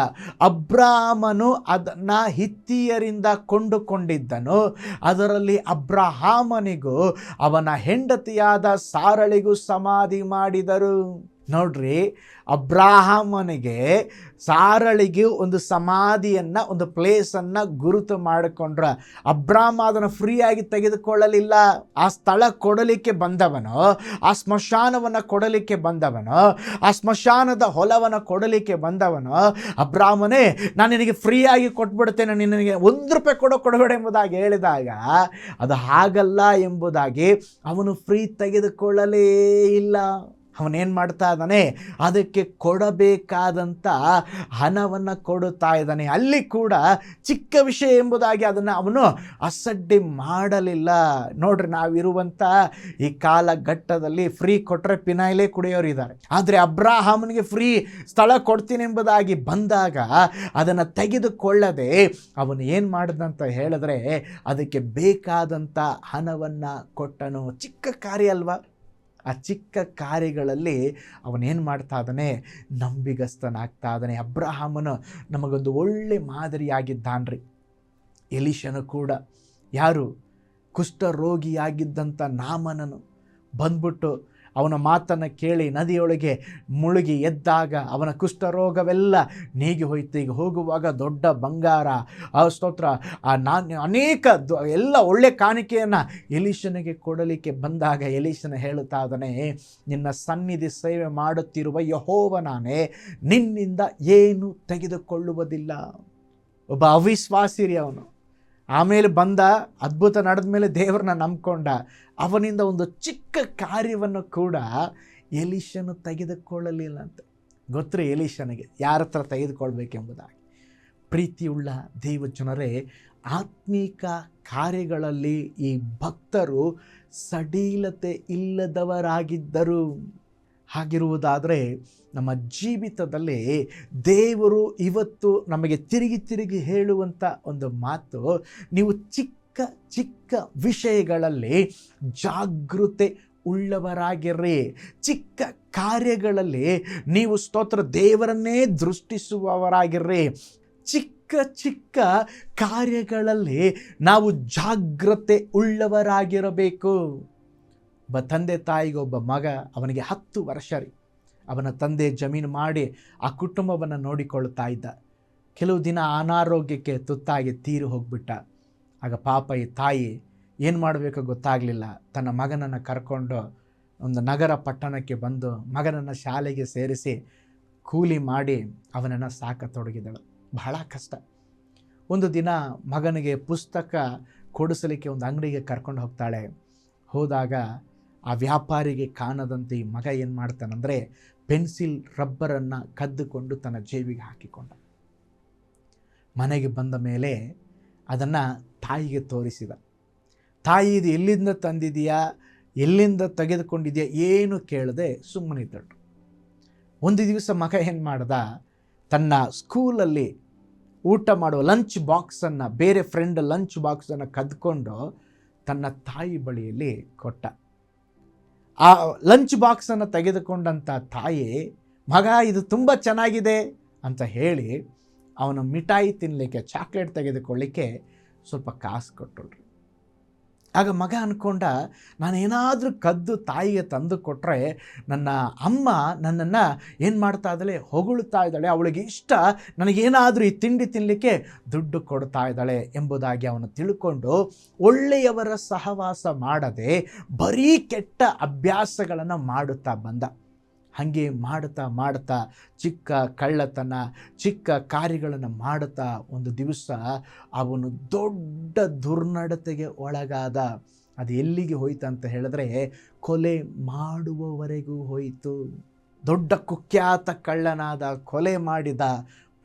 ಅಬ್ರಾಮನು ಅದನ್ನು ಹಿತ್ತಿಯರಿಂದ ಕೊಂಡುಕೊಂಡಿದ್ದನು, ಅದರಲ್ಲಿ ಅಬ್ರಹಾಮನಿಗೂ ಅವನ ಹೆಂಡತಿಯಾದ ಸಾರಳಿಗೂ ಸಮಾಧಿ ಮಾಡಿದರು. ನೋಡ್ರಿ, ಅಬ್ರಾಹಮನಿಗೆ ಸಾರಳಿಗೆ ಒಂದು ಸಮಾಧಿಯನ್ನು, ಒಂದು ಪ್ಲೇಸನ್ನು ಗುರುತು ಮಾಡಿಕೊಂಡ್ರ. ಅಬ್ರಾಮ ಅದನ್ನು ಫ್ರೀಯಾಗಿ ತೆಗೆದುಕೊಳ್ಳಲಿಲ್ಲ. ಆ ಸ್ಥಳ ಕೊಡಲಿಕ್ಕೆ ಬಂದವನು, ಆ ಸ್ಮಶಾನವನ್ನು ಕೊಡಲಿಕ್ಕೆ ಬಂದವನು, ಆ ಸ್ಮಶಾನದ ಹೊಲವನ್ನು ಕೊಡಲಿಕ್ಕೆ ಬಂದವನು, ಅಬ್ರಾಮನೇ ನಾನು ನಿನಗೆ ಫ್ರೀಯಾಗಿ ಕೊಟ್ಬಿಡ್ತೇನೆ, ನಿನಗೆ ₹1 ಕೊಡಬೇಡ ಎಂಬುದಾಗಿ ಹೇಳಿದಾಗ ಅದು ಹಾಗಲ್ಲ ಎಂಬುದಾಗಿ ಅವನು ಫ್ರೀ ತೆಗೆದುಕೊಳ್ಳಲೇ ಇಲ್ಲ. ಅವನೇನು ಮಾಡ್ತಾ ಇದ್ದಾನೆ, ಅದಕ್ಕೆ ಕೊಡಬೇಕಾದಂಥ ಹಣವನ್ನು ಕೊಡುತ್ತಾ ಇದ್ದಾನೆ. ಅಲ್ಲಿ ಕೂಡ ಚಿಕ್ಕ ವಿಷಯ ಎಂಬುದಾಗಿ ಅದನ್ನು ಅವನು ಅಸಡ್ಡೆ ಮಾಡಲಿಲ್ಲ. ನೋಡ್ರಿ, ನಾವಿರುವಂಥ ಈ ಕಾಲಘಟ್ಟದಲ್ಲಿ ಫ್ರೀ ಕೊಟ್ಟರೆ ಪಿನಾಯಿಲೇ ಕುಡಿಯೋರು ಇದ್ದಾರೆ. ಆದರೆ ಅಬ್ರಾಹಾಮನಿಗೆ ಫ್ರೀ ಸ್ಥಳ ಕೊಡ್ತೀನಿ ಎಂಬುದಾಗಿ ಬಂದಾಗ ಅದನ್ನು ತೆಗೆದುಕೊಳ್ಳದೆ ಅವನು ಏನು ಮಾಡಿದಂತ ಹೇಳಿದ್ರೆ ಅದಕ್ಕೆ ಬೇಕಾದಂಥ ಹಣವನ್ನು ಕೊಟ್ಟನು. ಚಿಕ್ಕ ಕಾರ್ಯ ಅಲ್ವಾ? ಆ ಚಿಕ್ಕ ಕಾರ್ಯಗಳಲ್ಲಿ ಅವನೇನು ಮಾಡ್ತಾ ಇದ್ದಾನೆ, ನಂಬಿಗಸ್ತನಾಗ್ತಾ ಇದ್ದಾನೆ. ಅಬ್ರಹಾಮನು ನಮಗೊಂದು ಒಳ್ಳೆ ಮಾದರಿಯಾಗಿದ್ದಾನ್ರಿ. ಎಲೀಷನು ಕೂಡ, ಯಾರು ಕುಷ್ಠರೋಗಿಯಾಗಿದ್ದಂಥ ನಾಮನನು ಬಂದ್ಬಿಟ್ಟು ಅವನ ಮಾತನ್ನು ಕೇಳಿ ನದಿಯೊಳಗೆ ಮುಳುಗಿ ಎದ್ದಾಗ ಅವನ ಕುಷ್ಠರೋಗವೆಲ್ಲ ನೀಗಿ ಹೋಯ್ತು. ಈಗ ಹೋಗುವಾಗ ದೊಡ್ಡ ಬಂಗಾರ, ಸ್ತೋತ್ರ, ಅನೇಕ ಎಲ್ಲ ಒಳ್ಳೆ ಕಾಣಿಕೆಯನ್ನು ಎಲೀಷನಿಗೆ ಕೊಡಲಿಕ್ಕೆ ಬಂದಾಗ ಎಲೀಷನ ಹೇಳುತ್ತಾ ಇದ್ದಾನೆ, ನಿನ್ನ ಸನ್ನಿಧಿ ಸೇವೆ ಮಾಡುತ್ತಿರುವ ಯೆಹೋವನಾನೇ ನಿನ್ನಿಂದ ಏನು ತೆಗೆದುಕೊಳ್ಳುವುದಿಲ್ಲ. ಒಬ್ಬ ಅವಿಶ್ವಾಸಿ ರೀ ಅವನು. ಆಮೇಲೆ ಬಂದ, ಅದ್ಭುತ ನಡೆದ ಮೇಲೆ ದೇವರನ್ನ ನಂಬ್ಕೊಂಡ. ಅವನಿಂದ ಒಂದು ಚಿಕ್ಕ ಕಾರ್ಯವನ್ನು ಕೂಡ ಎಲೀಷನು ತೆಗೆದುಕೊಳ್ಳಲಿಲ್ಲ ಅಂತ ಗೊತ್ತರಿ. ಎಲೀಷನಿಗೆ ಯಾರ ಹತ್ರ ತೆಗೆದುಕೊಳ್ಬೇಕೆಂಬುದಾಗಿ. ಪ್ರೀತಿಯುಳ್ಳ ದೇವಜನರೇ, ಆತ್ಮೀಕ ಕಾರ್ಯಗಳಲ್ಲಿ ಈ ಭಕ್ತರು ಸಡಿಲತೆ ಇಲ್ಲದವರಾಗಿದ್ದರು. ಹಾಗಿರುವುದಾದರೆ ನಮ್ಮ ಜೀವಿತದಲ್ಲಿ ದೇವರು ಇವತ್ತು ನಮಗೆ ತಿರುಗಿ ಹೇಳುವಂಥ ಒಂದು ಮಾತು, ನೀವು ಚಿಕ್ಕ ಚಿಕ್ಕ ವಿಷಯಗಳಲ್ಲಿ ಜಾಗೃತೆ ಉಳ್ಳವರಾಗಿರ್ರಿ. ಚಿಕ್ಕ ಕಾರ್ಯಗಳಲ್ಲಿ ನೀವು ಸ್ತೋತ್ರ ದೇವರನ್ನೇ ದೃಷ್ಟಿಸುವವರಾಗಿರ್ರಿ. ಚಿಕ್ಕ ಚಿಕ್ಕ ಕಾರ್ಯಗಳಲ್ಲಿ ನಾವು ಜಾಗೃತೆ ಉಳ್ಳವರಾಗಿರಬೇಕು. ಒಬ್ಬ ತಂದೆ ತಾಯಿಗೆ ಒಬ್ಬ ಮಗ, ಅವನಿಗೆ 10 ವರ್ಷ ರೀ. ಅವನ ತಂದೆ ಜಮೀನು ಮಾಡಿ ಆ ಕುಟುಂಬವನ್ನು ನೋಡಿಕೊಳ್ತಾ ಇದ್ದ. ಕೆಲವು ದಿನ ಅನಾರೋಗ್ಯಕ್ಕೆ ತುತ್ತಾಗಿ ತೀರಿ ಹೋಗ್ಬಿಟ್ಟ. ಆಗ ಪಾಪ ಈ ತಾಯಿ ಏನು ಮಾಡಬೇಕೋ ಗೊತ್ತಾಗಲಿಲ್ಲ. ತನ್ನ ಮಗನನ್ನು ಕರ್ಕೊಂಡು ಒಂದು ನಗರ ಪಟ್ಟಣಕ್ಕೆ ಬಂದು ಮಗನನ್ನು ಶಾಲೆಗೆ ಸೇರಿಸಿ ಕೂಲಿ ಮಾಡಿ ಅವನನ್ನು ಸಾಕತೊಡಗಿದಳು. ಬಹಳ ಕಷ್ಟ. ಒಂದು ದಿನ ಮಗನಿಗೆ ಪುಸ್ತಕ ಕೊಡಿಸಲಿಕ್ಕೆ ಒಂದು ಅಂಗಡಿಗೆ ಕರ್ಕೊಂಡು ಹೋಗ್ತಾಳೆ. ಹೋದಾಗ ಆ ವ್ಯಾಪಾರಿಗೆ ಕಾಣದಂತೆ ಈ ಮಗ ಏನು ಮಾಡ್ತಾನಂದರೆ ಪೆನ್ಸಿಲ್ ರಬ್ಬರನ್ನು ಕದ್ದುಕೊಂಡು ತನ್ನ ಜೇಬಿಗೆ ಹಾಕಿಕೊಂಡ. ಮನೆಗೆ ಬಂದ ಮೇಲೆ ಅದನ್ನು ತಾಯಿಗೆ ತೋರಿಸಿದ. ತಾಯಿ ಇದು ಎಲ್ಲಿಂದ ತಂದಿದೆಯಾ, ಎಲ್ಲಿಂದ ತೆಗೆದುಕೊಂಡಿದೆಯಾ ಏನು ಕೇಳದೆ ಸುಮ್ಮನಿದ್ದಳು. ಒಂದು ದಿವಸ ಮಗ ಏನು ಮಾಡ್ದ, ತನ್ನ ಸ್ಕೂಲಲ್ಲಿ ಊಟ ಮಾಡುವ ಲಂಚ್ ಬಾಕ್ಸನ್ನು, ಬೇರೆ ಫ್ರೆಂಡ್ ಲಂಚ್ ಬಾಕ್ಸನ್ನು ಕದ್ಕೊಂಡು ತನ್ನ ತಾಯಿ ಬಳಿಯಲ್ಲಿ ಕೊಟ್ಟ. ಆ ಲಂಚ್ ಬಾಕ್ಸನ್ನು ತೆಗೆದುಕೊಂಡಂಥ ತಾಯಿ, ಮಗ ಇದು ತುಂಬ ಚೆನ್ನಾಗಿದೆ ಅಂತ ಹೇಳಿ ಅವನು ಮಿಠಾಯಿ ತಿನ್ನಲಿಕ್ಕೆ, ಚಾಕ್ಲೇಟ್ ತೆಗೆದುಕೊಳ್ಳಿಕ್ಕೆ ಸ್ವಲ್ಪ ಕಾಸು ಕೊಟ್ಟಳು. ಆಗ ಮಗ ಅಂದ್ಕೊಂಡ, ನಾನೇನಾದರೂ ಕದ್ದು ತಾಯಿಗೆ ತಂದು ಕೊಟ್ಟರೆ ನನ್ನ ಅಮ್ಮ ನನ್ನನ್ನು ಏನು ಮಾಡ್ತಾ ಇದ್ದಾಳೆ, ಹೊಗಳುತ್ತಾ ಇದ್ದಾಳೆ, ಅವಳಿಗೆ ಇಷ್ಟ, ನನಗೇನಾದರೂ ಈ ತಿಂಡಿ ತಿನ್ನಲಿಕ್ಕೆ ದುಡ್ಡು ಕೊಡ್ತಾ ಇದ್ದಾಳೆ ಎಂಬುದಾಗಿ ಅವನು ತಿಳ್ಕೊಂಡು ಒಳ್ಳೆಯವರ ಸಹವಾಸ ಮಾಡದೆ ಬರೀ ಕೆಟ್ಟ ಅಭ್ಯಾಸಗಳನ್ನು ಮಾಡುತ್ತಾ ಬಂದ. ಹಾಗೆ ಮಾಡುತ್ತಾ ಚಿಕ್ಕ ಕಳ್ಳತನ, ಚಿಕ್ಕ ಕಾರ್ಯಗಳನ್ನು ಮಾಡುತ್ತಾ ಒಂದು ದಿವಸ ಅವನು ದೊಡ್ಡ ದುರ್ನಡತೆಗೆ ಒಳಗಾದ. ಅದು ಎಲ್ಲಿಗೆ ಹೋಯ್ತು ಅಂತ ಹೇಳಿದ್ರೆ ಕೊಲೆ ಮಾಡುವವರೆಗೂ ಹೋಯಿತು. ದೊಡ್ಡ ಕುಖ್ಯಾತ ಕಳ್ಳನಾದ, ಕೊಲೆ ಮಾಡಿದ,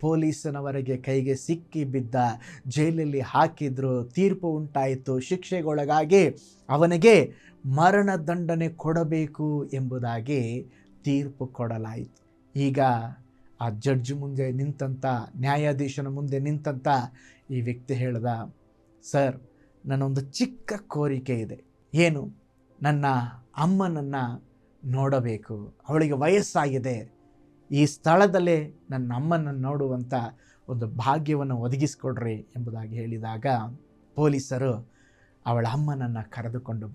ಪೊಲೀಸನವರೆಗೆ ಕೈಗೆ ಸಿಕ್ಕಿ ಬಿದ್ದ, ಜೈಲಲ್ಲಿ ಹಾಕಿದ್ರು, ತೀರ್ಪು ಉಂಟಾಯಿತು, ಶಿಕ್ಷೆಗೊಳಗಾಗಿ ಅವನಿಗೆ ಮರಣ ದಂಡನೆ ಕೊಡಬೇಕು ಎಂಬುದಾಗಿ ತೀರ್ಪು ಕೊಡಲಾಯಿತು. ಈಗ ಆ ಜಡ್ಜ್ ಮುಂದೆ ನಿಂತಂಥ, ನ್ಯಾಯಾಧೀಶನ ಮುಂದೆ ನಿಂತಂಥ ಈ ವ್ಯಕ್ತಿ ಹೇಳ್ದ, ಸರ್, ನನ್ನೊಂದು ಚಿಕ್ಕ ಕೋರಿಕೆ ಇದೆ. ಏನು? ನನ್ನ ಅಮ್ಮನನ್ನು ನೋಡಬೇಕು, ಅವಳಿಗೆ ವಯಸ್ಸಾಗಿದೆ, ಈ ಸ್ಥಳದಲ್ಲೇ ನನ್ನ ಅಮ್ಮನನ್ನು ನೋಡುವಂಥ ಒಂದು ಭಾಗ್ಯವನ್ನು ಒದಗಿಸಿಕೊಡ್ರಿ ಎಂಬುದಾಗಿ ಹೇಳಿದಾಗ ಪೊಲೀಸರು ಅವಳ ಅಮ್ಮನನ್ನು ಕರೆದುಕೊಂಡು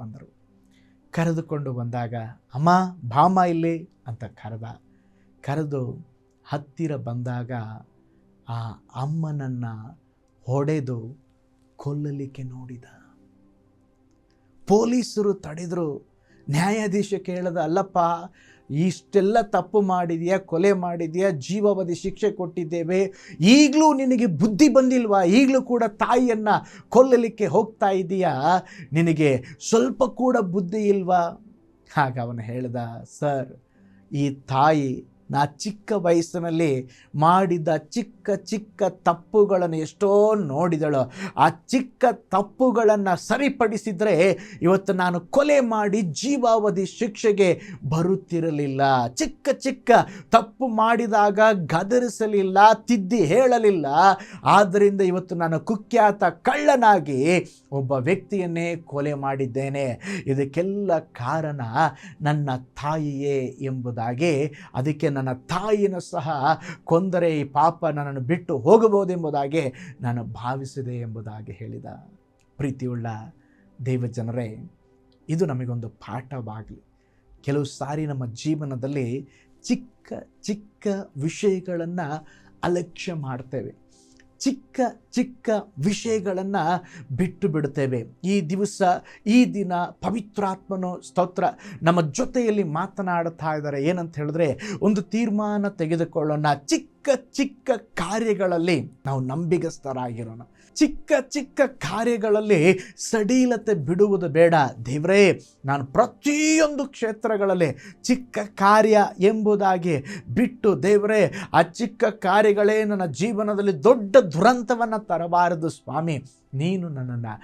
ಬಂದಾಗ ಅಮ್ಮ ಬಾಮ ಇಲ್ಲಿ ಅಂತ ಕರೆದು ಹತ್ತಿರ ಬಂದಾಗ ಆ ಅಮ್ಮನನ್ನು ಹೊಡೆದು ಕೊಲ್ಲಲಿಕ್ಕೆ ನೋಡಿದ. ಪೊಲೀಸರು ತಡೆದರು. ನ್ಯಾಯಾಧೀಶ ಕೇಳದ, ಅಲ್ಲಪ್ಪ ಇಷ್ಟೆಲ್ಲ ತಪ್ಪು ಮಾಡಿದೆಯಾ, ಕೊಲೆ ಮಾಡಿದೆಯಾ, ಜೀವಾವಧಿ ಶಿಕ್ಷೆ ಕೊಟ್ಟಿದ್ದೇವೆ, ಈಗಲೂ ನಿನಗೆ ಬುದ್ಧಿ ಬಂದಿಲ್ವಾ? ಈಗಲೂ ಕೂಡ ತಾಯಿಯನ್ನು ಕೊಲ್ಲಲಿಕ್ಕೆ ಹೋಗ್ತಾ ಇದೆಯಾ? ನಿನಗೆ ಸ್ವಲ್ಪ ಕೂಡ ಬುದ್ಧಿ ಇಲ್ವಾ? ಆಗ ಅವನು ಹೇಳ್ದ, ಸರ್, ಈ ತಾಯಿ ನಾ ಚಿಕ್ಕ ವಯಸ್ಸಿನಲ್ಲಿ ಮಾಡಿದ ಚಿಕ್ಕ ತಪ್ಪುಗಳನ್ನು ಎಷ್ಟೋ ನೋಡಿದಳು. ಆ ಚಿಕ್ಕ ತಪ್ಪುಗಳನ್ನು ಸರಿಪಡಿಸಿದರೆ ಇವತ್ತು ನಾನು ಕೊಲೆ ಮಾಡಿ ಜೀವಾವಧಿ ಶಿಕ್ಷೆಗೆ ಬರುತ್ತಿರಲಿಲ್ಲ. ಚಿಕ್ಕ ತಪ್ಪು ಮಾಡಿದಾಗ ಗದರಿಸಲಿಲ್ಲ, ತಿದ್ದಿ ಹೇಳಲಿಲ್ಲ. ಆದ್ದರಿಂದ ಇವತ್ತು ನಾನು ಕುಖ್ಯಾತ ಕಳ್ಳನಾಗಿ ಒಬ್ಬ ವ್ಯಕ್ತಿಯನ್ನೇ ಕೊಲೆ ಮಾಡಿದ್ದೇನೆ. ಇದಕ್ಕೆಲ್ಲ ಕಾರಣ ನನ್ನ ತಾಯಿಯೇ ಎಂಬುದಾಗಿ, ಅದಕ್ಕೆ ನನ್ನ ತಾಯಿಯನ್ನು ಸಹ ಕೊಂದರೆ ಈ ಪಾಪ ನನ್ನನ್ನು ಬಿಟ್ಟು ಹೋಗಬಹುದೆಂಬುದಾಗಿ ನಾನು ಭಾವಿಸಿದೆ ಎಂಬುದಾಗಿ ಹೇಳಿದ. ಪ್ರೀತಿಯುಳ್ಳ ದೇವಜನರೇ, ಇದು ನಮಗೊಂದು ಪಾಠವಾಗಲಿ. ಕೆಲವು ಸಾರಿ ನಮ್ಮ ಜೀವನದಲ್ಲಿ ಚಿಕ್ಕ ವಿಷಯಗಳನ್ನು ಅಲಕ್ಷ್ಯ ಮಾಡ್ತೇವೆ, ಚಿಕ್ಕ ವಿಷಯಗಳನ್ನು ಬಿಟ್ಟು ಬಿಡುತ್ತೇವೆ. ಈ ದಿವಸ, ಈ ದಿನ ಪವಿತ್ರಾತ್ಮನು ಸ್ತೋತ್ರ ನಮ್ಮ ಜೊತೆಯಲ್ಲಿ ಮಾತನಾಡ್ತಾ ಇದ್ದಾರೆ. ಏನಂತ ಹೇಳಿದ್ರೆ, ಒಂದು ತೀರ್ಮಾನ ತೆಗೆದುಕೊಳ್ಳೋಣ. ಚಿಕ್ಕ ಕಾರ್ಯಗಳಲ್ಲಿ ನಾವು ನಂಬಿಗಸ್ತರಾಗಿರೋಣ. ಚಿಕ್ಕ ಕಾರ್ಯಗಳಲ್ಲಿ ಸಡಿಲತೆ ಬಿಡುವುದು ಬೇಡ. ದೇವರೇ, ನಾನು ಪ್ರತಿಯೊಂದು ಕ್ಷೇತ್ರಗಳಲ್ಲಿ ಚಿಕ್ಕ ಕಾರ್ಯ ಎಂಬುದಾಗಿ ಬಿಟ್ಟು, ದೇವರೇ, ಆ ಚಿಕ್ಕ ಕಾರ್ಯಗಳೇ ನನ್ನ ಜೀವನದಲ್ಲಿ ದೊಡ್ಡ ದುರಂತವನ್ನು ತರಬಾರದು ಸ್ವಾಮಿ, ನೀನು ನನ್ನನ್ನು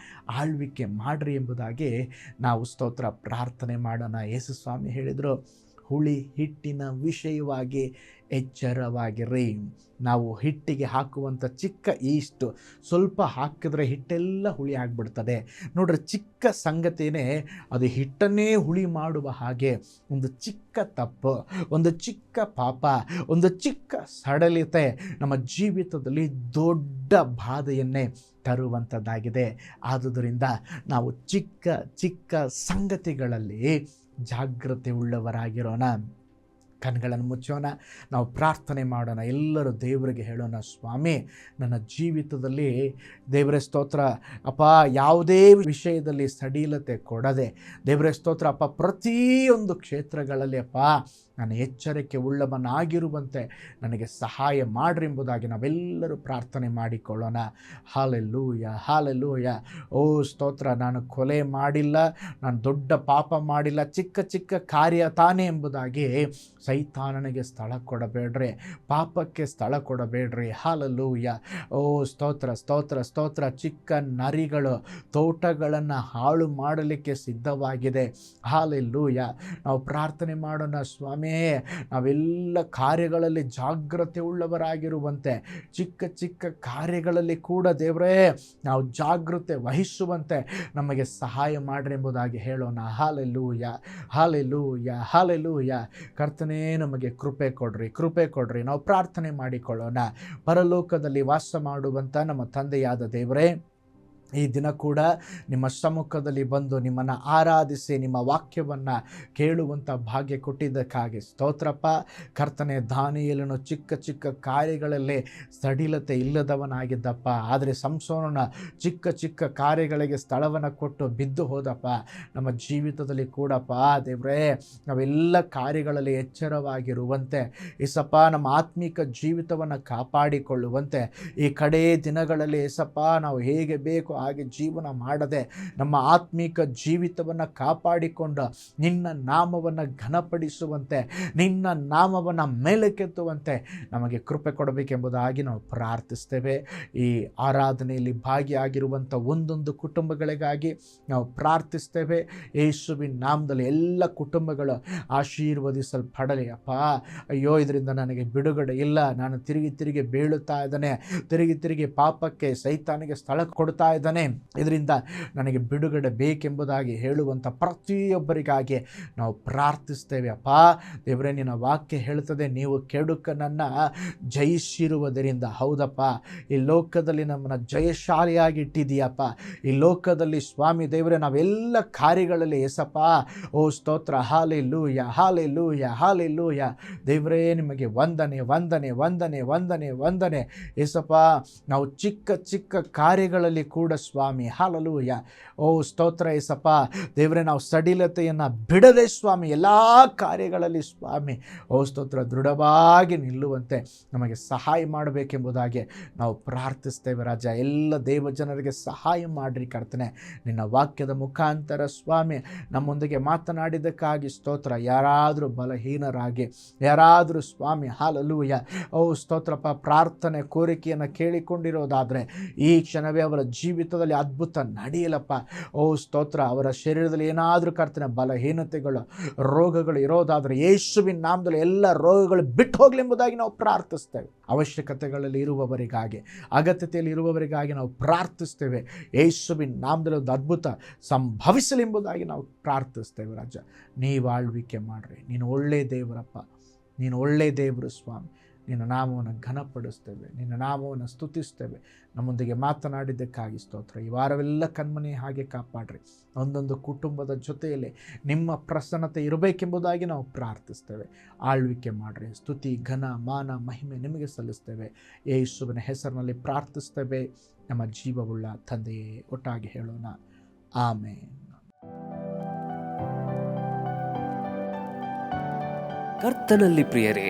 ಆಳ್ವಿಕೆ ಮಾಡ್ರಿ ಎಂಬುದಾಗಿ ನಾವು ಸ್ತೋತ್ರ ಪ್ರಾರ್ಥನೆ ಮಾಡೋಣ. ಯೇಸು ಸ್ವಾಮಿ ಹೇಳಿದರು, ಹುಳಿ ಹಿಟ್ಟಿನ ವಿಷಯವಾಗಿ ಎಚ್ಚರವಾಗಿರಿ. ನಾವು ಹಿಟ್ಟಿಗೆ ಹಾಕುವಂಥ ಚಿಕ್ಕ ಈಸ್ಟ್ ಸ್ವಲ್ಪ ಹಾಕಿದ್ರೆ ಹಿಟ್ಟೆಲ್ಲ ಹುಳಿ ಆಗಿಬಿಡ್ತದೆ. ನೋಡ್ರಿ, ಚಿಕ್ಕ ಸಂಗತಿನೇ ಅದು ಹಿಟ್ಟನ್ನೇ ಹುಳಿ ಮಾಡುವ ಹಾಗೆ ಒಂದು ಚಿಕ್ಕ ತಪ್ಪು, ಒಂದು ಚಿಕ್ಕ ಪಾಪ, ಒಂದು ಚಿಕ್ಕ ಸಡಲಿತೆ ನಮ್ಮ ಜೀವಿತದಲ್ಲಿ ದೊಡ್ಡ ಬಾಧೆಯನ್ನೇ ತರುವಂಥದ್ದಾಗಿದೆ. ಆದುದರಿಂದ ನಾವು ಚಿಕ್ಕ ಸಂಗತಿಗಳಲ್ಲಿ ಜಾಗ್ರತೆ ಉಳ್ಳವರಾಗಿರೋಣ. ಕಣ್ಗಳನ್ನು ಮುಚ್ಚೋಣ, ನಾವು ಪ್ರಾರ್ಥನೆ ಮಾಡೋಣ. ಎಲ್ಲರೂ ದೇವರಿಗೆ ಹೇಳೋಣ, ಸ್ವಾಮಿ, ನನ್ನ ಜೀವಿತದಲ್ಲಿ ದೇವರೇ ಸ್ತೋತ್ರ ಅಪ್ಪ, ಯಾವುದೇ ವಿಷಯದಲ್ಲಿ ಸಡಿಲತೆ ಕೊಡದೆ, ದೇವರೇ ಸ್ತೋತ್ರ ಅಪ್ಪ, ಪ್ರತಿಯೊಂದು ಕ್ಷೇತ್ರಗಳಲ್ಲಿ ಅಪ್ಪ ನಾನು ಎಚ್ಚರಿಕೆ ಉಳ್ಳವನಾಗಿರುವಂತೆ ನನಗೆ ಸಹಾಯ ಮಾಡ್ರಿ ಎಂಬುದಾಗಿ ನಾವೆಲ್ಲರೂ ಪ್ರಾರ್ಥನೆ ಮಾಡಿಕೊಳ್ಳೋಣ. ಹಾಲೆಲೂಯ. ಓ ಸ್ತೋತ್ರ, ನಾನು ಕೊಲೆ ಮಾಡಿಲ್ಲ, ನಾನು ದೊಡ್ಡ ಪಾಪ ಮಾಡಿಲ್ಲ, ಚಿಕ್ಕ ಕಾರ್ಯ ತಾನೇ ಎಂಬುದಾಗಿ ಸೈತಾನನಿಗೆ ಸ್ಥಳ ಕೊಡಬೇಡ್ರಿ, ಪಾಪಕ್ಕೆ ಸ್ಥಳ ಕೊಡಬೇಡ್ರಿ. ಹಾಲೆಲೂಯ. ಓ ಸ್ತೋತ್ರ. ಚಿಕ್ಕ ನರಿಗಳು ತೋಟಗಳನ್ನು ಹಾಳು ಮಾಡಲಿಕ್ಕೆ ಸಿದ್ಧವಾಗಿದೆ. ಹಾಲೆಲೂಯ. ನಾವು ಪ್ರಾರ್ಥನೆ ಮಾಡೋಣ, ಸ್ವಾಮಿ, ನಾವೆಲ್ಲ ಕಾರ್ಯಗಳಲ್ಲಿ ಜಾಗ್ರತೆ ಉಳ್ಳವರಾಗಿರುವಂತೆ, ಚಿಕ್ಕ ಕಾರ್ಯಗಳಲ್ಲಿ ಕೂಡ ದೇವರೇ ನಾವು ಜಾಗೃತೆ ವಹಿಸುವಂತೆ ನಮಗೆ ಸಹಾಯ ಮಾಡ್ರಿ ಎಂಬುದಾಗಿ ಹೇಳೋಣ. ಹಾಲೆಲೂಯ. ಕರ್ತನೇ, ನಮಗೆ ಕೃಪೆ ಕೊಡ್ರಿ. ನಾವು ಪ್ರಾರ್ಥನೆ ಮಾಡಿಕೊಳ್ಳೋಣ. ಪರಲೋಕದಲ್ಲಿ ವಾಸ ಮಾಡುವಂಥ ನಮ್ಮ ತಂದೆಯಾದ ದೇವರೇ, ಈ ದಿನ ಕೂಡ ನಿಮ್ಮ ಸಮ್ಮುಖದಲ್ಲಿ ಬಂದು ನಿಮ್ಮನ್ನು ಆರಾಧಿಸಿ ನಿಮ್ಮ ವಾಕ್ಯವನ್ನು ಕೇಳುವಂಥ ಭಾಗ್ಯ ಕೊಟ್ಟಿದ್ದಕ್ಕಾಗಿ ಸ್ತೋತ್ರಪ್ಪ. ಕರ್ತನೆ, ದಾನಿಯೇಲನು ಚಿಕ್ಕ ಕಾರ್ಯಗಳಲ್ಲಿ ಸಡಿಲತೆ ಇಲ್ಲದವನಾಗಿದ್ದಪ್ಪ, ಆದರೆ ಸಂಸೋನನ ಚಿಕ್ಕ ಕಾರ್ಯಗಳಿಗೆ ಸ್ಥಳವನ್ನು ಕೊಟ್ಟು ಬಿದ್ದು ಹೋದಪ್ಪ. ನಮ್ಮ ಜೀವಿತದಲ್ಲಿ ಕೂಡಪ್ಪ ದೇವರೇ, ನಾವೆಲ್ಲ ಕಾರ್ಯಗಳಲ್ಲಿ ಎಚ್ಚರವಾಗಿರುವಂತೆ, ಏಸಪ್ಪ, ನಮ್ಮ ಆತ್ಮಿಕ ಜೀವಿತವನ್ನು ಕಾಪಾಡಿಕೊಳ್ಳುವಂತೆ, ಈ ಕಡೇ ದಿನಗಳಲ್ಲಿ ಏಸಪ್ಪ ನಾವು ಹೇಗೆ ಬೇಕು ಹಾಗೆ ಜೀವನ ಮಾಡದೆ ನಮ್ಮ ಆತ್ಮಿಕ ಜೀವಿತವನ್ನು ಕಾಪಾಡಿಕೊಂಡು ನಿನ್ನ ನಾಮವನ್ನು ಘನಪಡಿಸುವಂತೆ, ನಿನ್ನ ನಾಮವನ್ನು ಮೇಲಕ್ಕೆತ್ತುವಂತೆ ನಮಗೆ ಕೃಪೆ ಕೊಡಬೇಕೆಂಬುದಾಗಿ ನಾವು ಪ್ರಾರ್ಥಿಸ್ತೇವೆ. ಈ ಆರಾಧನೆಯಲ್ಲಿ ಭಾಗಿಯಾಗಿರುವಂಥ ಒಂದೊಂದು ಕುಟುಂಬಗಳಿಗಾಗಿ ನಾವು ಪ್ರಾರ್ಥಿಸ್ತೇವೆ. ಯೇಸುವಿನ ನಾಮದಲ್ಲಿ ಎಲ್ಲ ಕುಟುಂಬಗಳು ಆಶೀರ್ವದಿಸಲ್ಪಡಲಿ ಅಪ್ಪ. ಅಯ್ಯೋ, ಇದರಿಂದ ನನಗೆ ಬಿಡುಗಡೆ ಇಲ್ಲ, ನಾನು ತಿರುಗಿ ಬೀಳುತ್ತಾ ಇದ್ದಾನೆ, ತಿರುಗಿ ಪಾಪಕ್ಕೆ ಸೈತಾನಿಗೆ ಸ್ಥಳ ಕೊಡ್ತಾ ಇದ್ದಾನೆ, ಕರ್ತನೇ, ಇದರಿಂದ ನನಗೆ ಬಿಡುಗಡೆ ಬೇಕೆಂಬುದಾಗಿ ಹೇಳುವಂಥ ಪ್ರತಿಯೊಬ್ಬರಿಗಾಗಿ ನಾವು ಪ್ರಾರ್ಥಿಸ್ತೇವೆ. ಅಪ್ಪ ದೇವರೇ, ನಿನ್ನ ವಾಕ್ಯ ಹೇಳ್ತದೆ, ನೀವು ಕೆಡುಕನನ್ನು ಜಯಿಸಿರುವುದರಿಂದ. ಹೌದಪ್ಪ, ಈ ಲೋಕದಲ್ಲಿ ನಮ್ಮನ್ನು ಜಯಶಾಲಿಯಾಗಿ ಇಟ್ಟಿದೀಯಪ್ಪ. ಈ ಲೋಕದಲ್ಲಿ ಸ್ವಾಮಿ ದೇವರೇ, ನಾವೆಲ್ಲ ಕಾರ್ಯಗಳಲ್ಲಿ ಏಸಪ್ಪ, ಓ ಸ್ತೋತ್ರ, ಹಾಲೆಲೂಯ ಹಾಲೆಲೂಯ ಹಾಲೆಲೂಯ. ದೇವರೇ, ನಿಮಗೆ ವಂದನೆ ವಂದನೆ ವಂದನೆ ವಂದನೆ ವಂದನೆ ಏಸಪ್ಪ. ನಾವು ಚಿಕ್ಕ ಚಿಕ್ಕ ಕಾರ್ಯಗಳಲ್ಲಿ ಕೂಡ ಸ್ವಾಮಿ ಹಾಲೆಲೂಯ, ಓ ಸ್ತೋತ್ರ ಏಸಪ್ಪ. ದೇವರೇ, ನಾವು ಸಡಿಲತೆಯನ್ನು ಬಿಡದೆ ಸ್ವಾಮಿ ಎಲ್ಲ ಕಾರ್ಯಗಳಲ್ಲಿ ಸ್ವಾಮಿ, ಓ ಸ್ತೋತ್ರ, ದೃಢವಾಗಿ ನಿಲ್ಲುವಂತೆ ನಮಗೆ ಸಹಾಯ ಮಾಡಬೇಕೆಂಬುದಾಗಿ ನಾವು ಪ್ರಾರ್ಥಿಸ್ತೇವೆ ರಾಜ. ಎಲ್ಲ ದೇವಜನರಿಗೆ ಸಹಾಯ ಮಾಡಿರಿ ಕರ್ತನೆ, ನಿನ್ನ ವಾಕ್ಯದ ಮುಖಾಂತರ ಸ್ವಾಮಿ ನಮ್ಮೊಂದಿಗೆ ಮಾತನಾಡಿದ್ದಕ್ಕಾಗಿ ಸ್ತೋತ್ರ. ಯಾರಾದರೂ ಬಲಹೀನರಾಗಿ, ಯಾರಾದರೂ ಸ್ವಾಮಿ ಹಾಲೆಲೂಯ, ಓ ಸ್ತೋತ್ರಪ್ಪ, ಪ್ರಾರ್ಥನೆ ಕೋರಿಕೆಯನ್ನು ಕೇಳಿಕೊಂಡಿರೋದಾದರೆ ಈ ಕ್ಷಣವೇ ಅವರ ಜೀವಿತದಲ್ಲಿ ಅದ್ಭುತ ನಡೆಯಲಪ್ಪ. ಓ ಸ್ತೋತ್ರ, ಅವರ ಶರೀರದಲ್ಲಿ ಏನಾದರೂ ಕರ್ತನೆ ಬಲಹೀನತೆಗಳು, ರೋಗಗಳು ಇರೋದಾದರೆ ಯೇಸುವಿನ ನಾಮದಲ್ಲಿ ಎಲ್ಲ ರೋಗಗಳು ಬಿಟ್ಟು ಹೋಗಲಿ ಎಂಬುದಾಗಿ ನಾವು ಪ್ರಾರ್ಥಿಸ್ತೇವೆ. ಅವಶ್ಯಕತೆಗಳಲ್ಲಿ ಇರುವವರಿಗಾಗಿ, ಅಗತ್ಯತೆಯಲ್ಲಿ ಇರುವವರಿಗಾಗಿ ನಾವು ಪ್ರಾರ್ಥಿಸ್ತೇವೆ. ಯೇಸುವಿನ ನಾಮದಲ್ಲಿ ಒಂದು ಅದ್ಭುತ ಸಂಭವಿಸಲಿ ಎಂಬುದಾಗಿ ನಾವು ಪ್ರಾರ್ಥಿಸ್ತೇವೆ ರಾಜ. ನೀವು ಆಳ್ವಿಕೆ ಮಾಡಿರಿ. ನೀನು ಒಳ್ಳೆಯ ದೇವರಪ್ಪ, ನೀನು ಒಳ್ಳೆಯ ದೇವರು ಸ್ವಾಮಿ. ನಿನ್ನ ನಾಮವನ್ನು ಘನಪಡಿಸ್ತೇವೆ, ನಿನ್ನ ನಾಮವನ್ನು ಸ್ತುತಿಸ್ತೇವೆ. ನಮ್ಮೊಂದಿಗೆ ಮಾತನಾಡಿದ್ದಕ್ಕಾಗಿ ಸ್ತೋತ್ರ. ಈ ವಾರವೆಲ್ಲ ಕಣ್ಮನೆ ಹಾಗೆ ಕಾಪಾಡ್ರಿ. ಒಂದೊಂದು ಕುಟುಂಬದ ಜೊತೆಯಲ್ಲಿ ನಿಮ್ಮ ಪ್ರಸನ್ನತೆ ಇರಬೇಕೆಂಬುದಾಗಿ ನಾವು ಪ್ರಾರ್ಥಿಸ್ತೇವೆ. ಆಳ್ವಿಕೆ ಮಾಡಿರಿ. ಸ್ತುತಿ, ಘನ, ಮಾನ, ಮಹಿಮೆ ನಿಮಗೆ ಸಲ್ಲಿಸ್ತೇವೆ. ಯೇಸುವಿನ ಹೆಸರಿನಲ್ಲಿ ಪ್ರಾರ್ಥಿಸ್ತೇವೆ ನಮ್ಮ ಜೀವವುಳ್ಳ ತಂದೆಯೇ. ಒಟ್ಟಾಗಿ ಹೇಳೋಣ, ಆಮೇನ್. ಕರ್ತನಲ್ಲಿ ಪ್ರಿಯರೇ,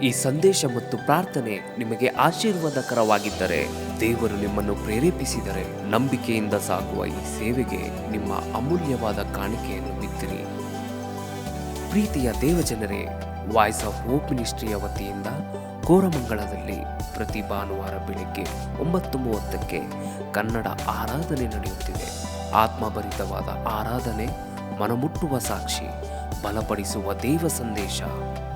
ಈ ಸಂದೇಶ ಮತ್ತು ಪ್ರಾರ್ಥನೆ ನಿಮಗೆ ಆಶೀರ್ವಾದಕರವಾಗಿದ್ದರೆ, ದೇವರು ನಿಮ್ಮನ್ನು ಪ್ರೇರೇಪಿಸಿದರೆ, ನಂಬಿಕೆಯಿಂದ ಸಾಗುವ ಈ ಸೇವೆಗೆ ನಿಮ್ಮ ಅಮೂಲ್ಯವಾದ ಕಾಣಿಕೆಯನ್ನು ಬಿತ್ತಿರಿ. ಪ್ರೀತಿಯ ದೇವಜನರೇ, ವಾಯ್ಸ್ ಆಫ್ ಹೋಪ್ ಮಿನಿಸ್ಟ್ರಿಯ ವತಿಯಿಂದ ಕೋರಮಂಗಲದಲ್ಲಿ ಪ್ರತಿ ಭಾನುವಾರ ಬೆಳಿಗ್ಗೆ 9:30ಕ್ಕೆ ಕನ್ನಡ ಆರಾಧನೆ ನಡೆಯುತ್ತಿದೆ. ಆತ್ಮಭರಿತವಾದ ಆರಾಧನೆ, ಮನಮುಟ್ಟುವ ಸಾಕ್ಷಿ, ಬಲಪಡಿಸುವ ದೇವ ಸಂದೇಶ.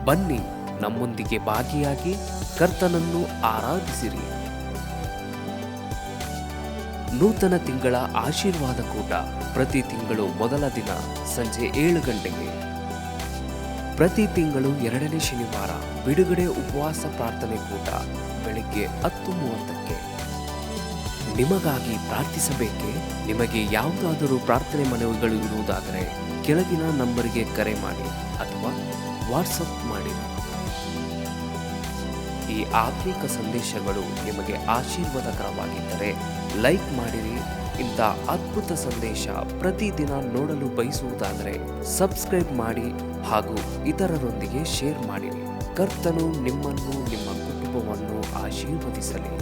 ಬನ್ನಿ, ನಮ್ಮೊಂದಿಗೆ ಭಾಗಿಯಾಗಿ ಕರ್ತನನ್ನು ಆರಾಧಿಸಿರಿ. ನೂತನ ತಿಂಗಳ ಆಶೀರ್ವಾದ ಕೂಟ ಪ್ರತಿ ತಿಂಗಳು ಮೊದಲ ದಿನ ಸಂಜೆ 7 ಗಂಟೆಗೆ. ಪ್ರತಿ ತಿಂಗಳು 2ನೇ ಶನಿವಾರ ಬಿಡುಗಡೆ ಉಪವಾಸ ಪ್ರಾರ್ಥನೆ ಕೂಟ ಬೆಳಿಗ್ಗೆ 10:30ಕ್ಕೆ. ನಿಮಗಾಗಿ ಪ್ರಾರ್ಥಿಸಬೇಕೆ? ನಿಮಗೆ ಯಾವುದಾದರೂ ಪ್ರಾರ್ಥನೆ ಮನವಿಗಳು ಇರುವುದಾದರೆ ಕೆಳಗಿನ ನಂಬರಿಗೆ ಕರೆ ಮಾಡಿ ಅಥವಾ ವಾಟ್ಸಪ್ ಮಾಡಿ. ಈ ಆತ್ಮಿಕ ಸಂದೇಶಗಳು ನಿಮಗೆ ಆಶೀರ್ವಾದಕರವಾಗಿದ್ದರೆ ಲೈಕ್ ಮಾಡಿರಿ. ಇಂಥ ಅದ್ಭುತ ಸಂದೇಶ ಪ್ರತಿದಿನ ನೋಡಲು ಬಯಸುವುದಾದರೆ ಸಬ್ಸ್ಕ್ರೈಬ್ ಮಾಡಿ ಹಾಗೂ ಇತರರೊಂದಿಗೆ ಶೇರ್ ಮಾಡಿರಿ. ಕರ್ತನು ನಿಮ್ಮನ್ನು, ನಿಮ್ಮ ಕುಟುಂಬವನ್ನು ಆಶೀರ್ವದಿಸಲಿ.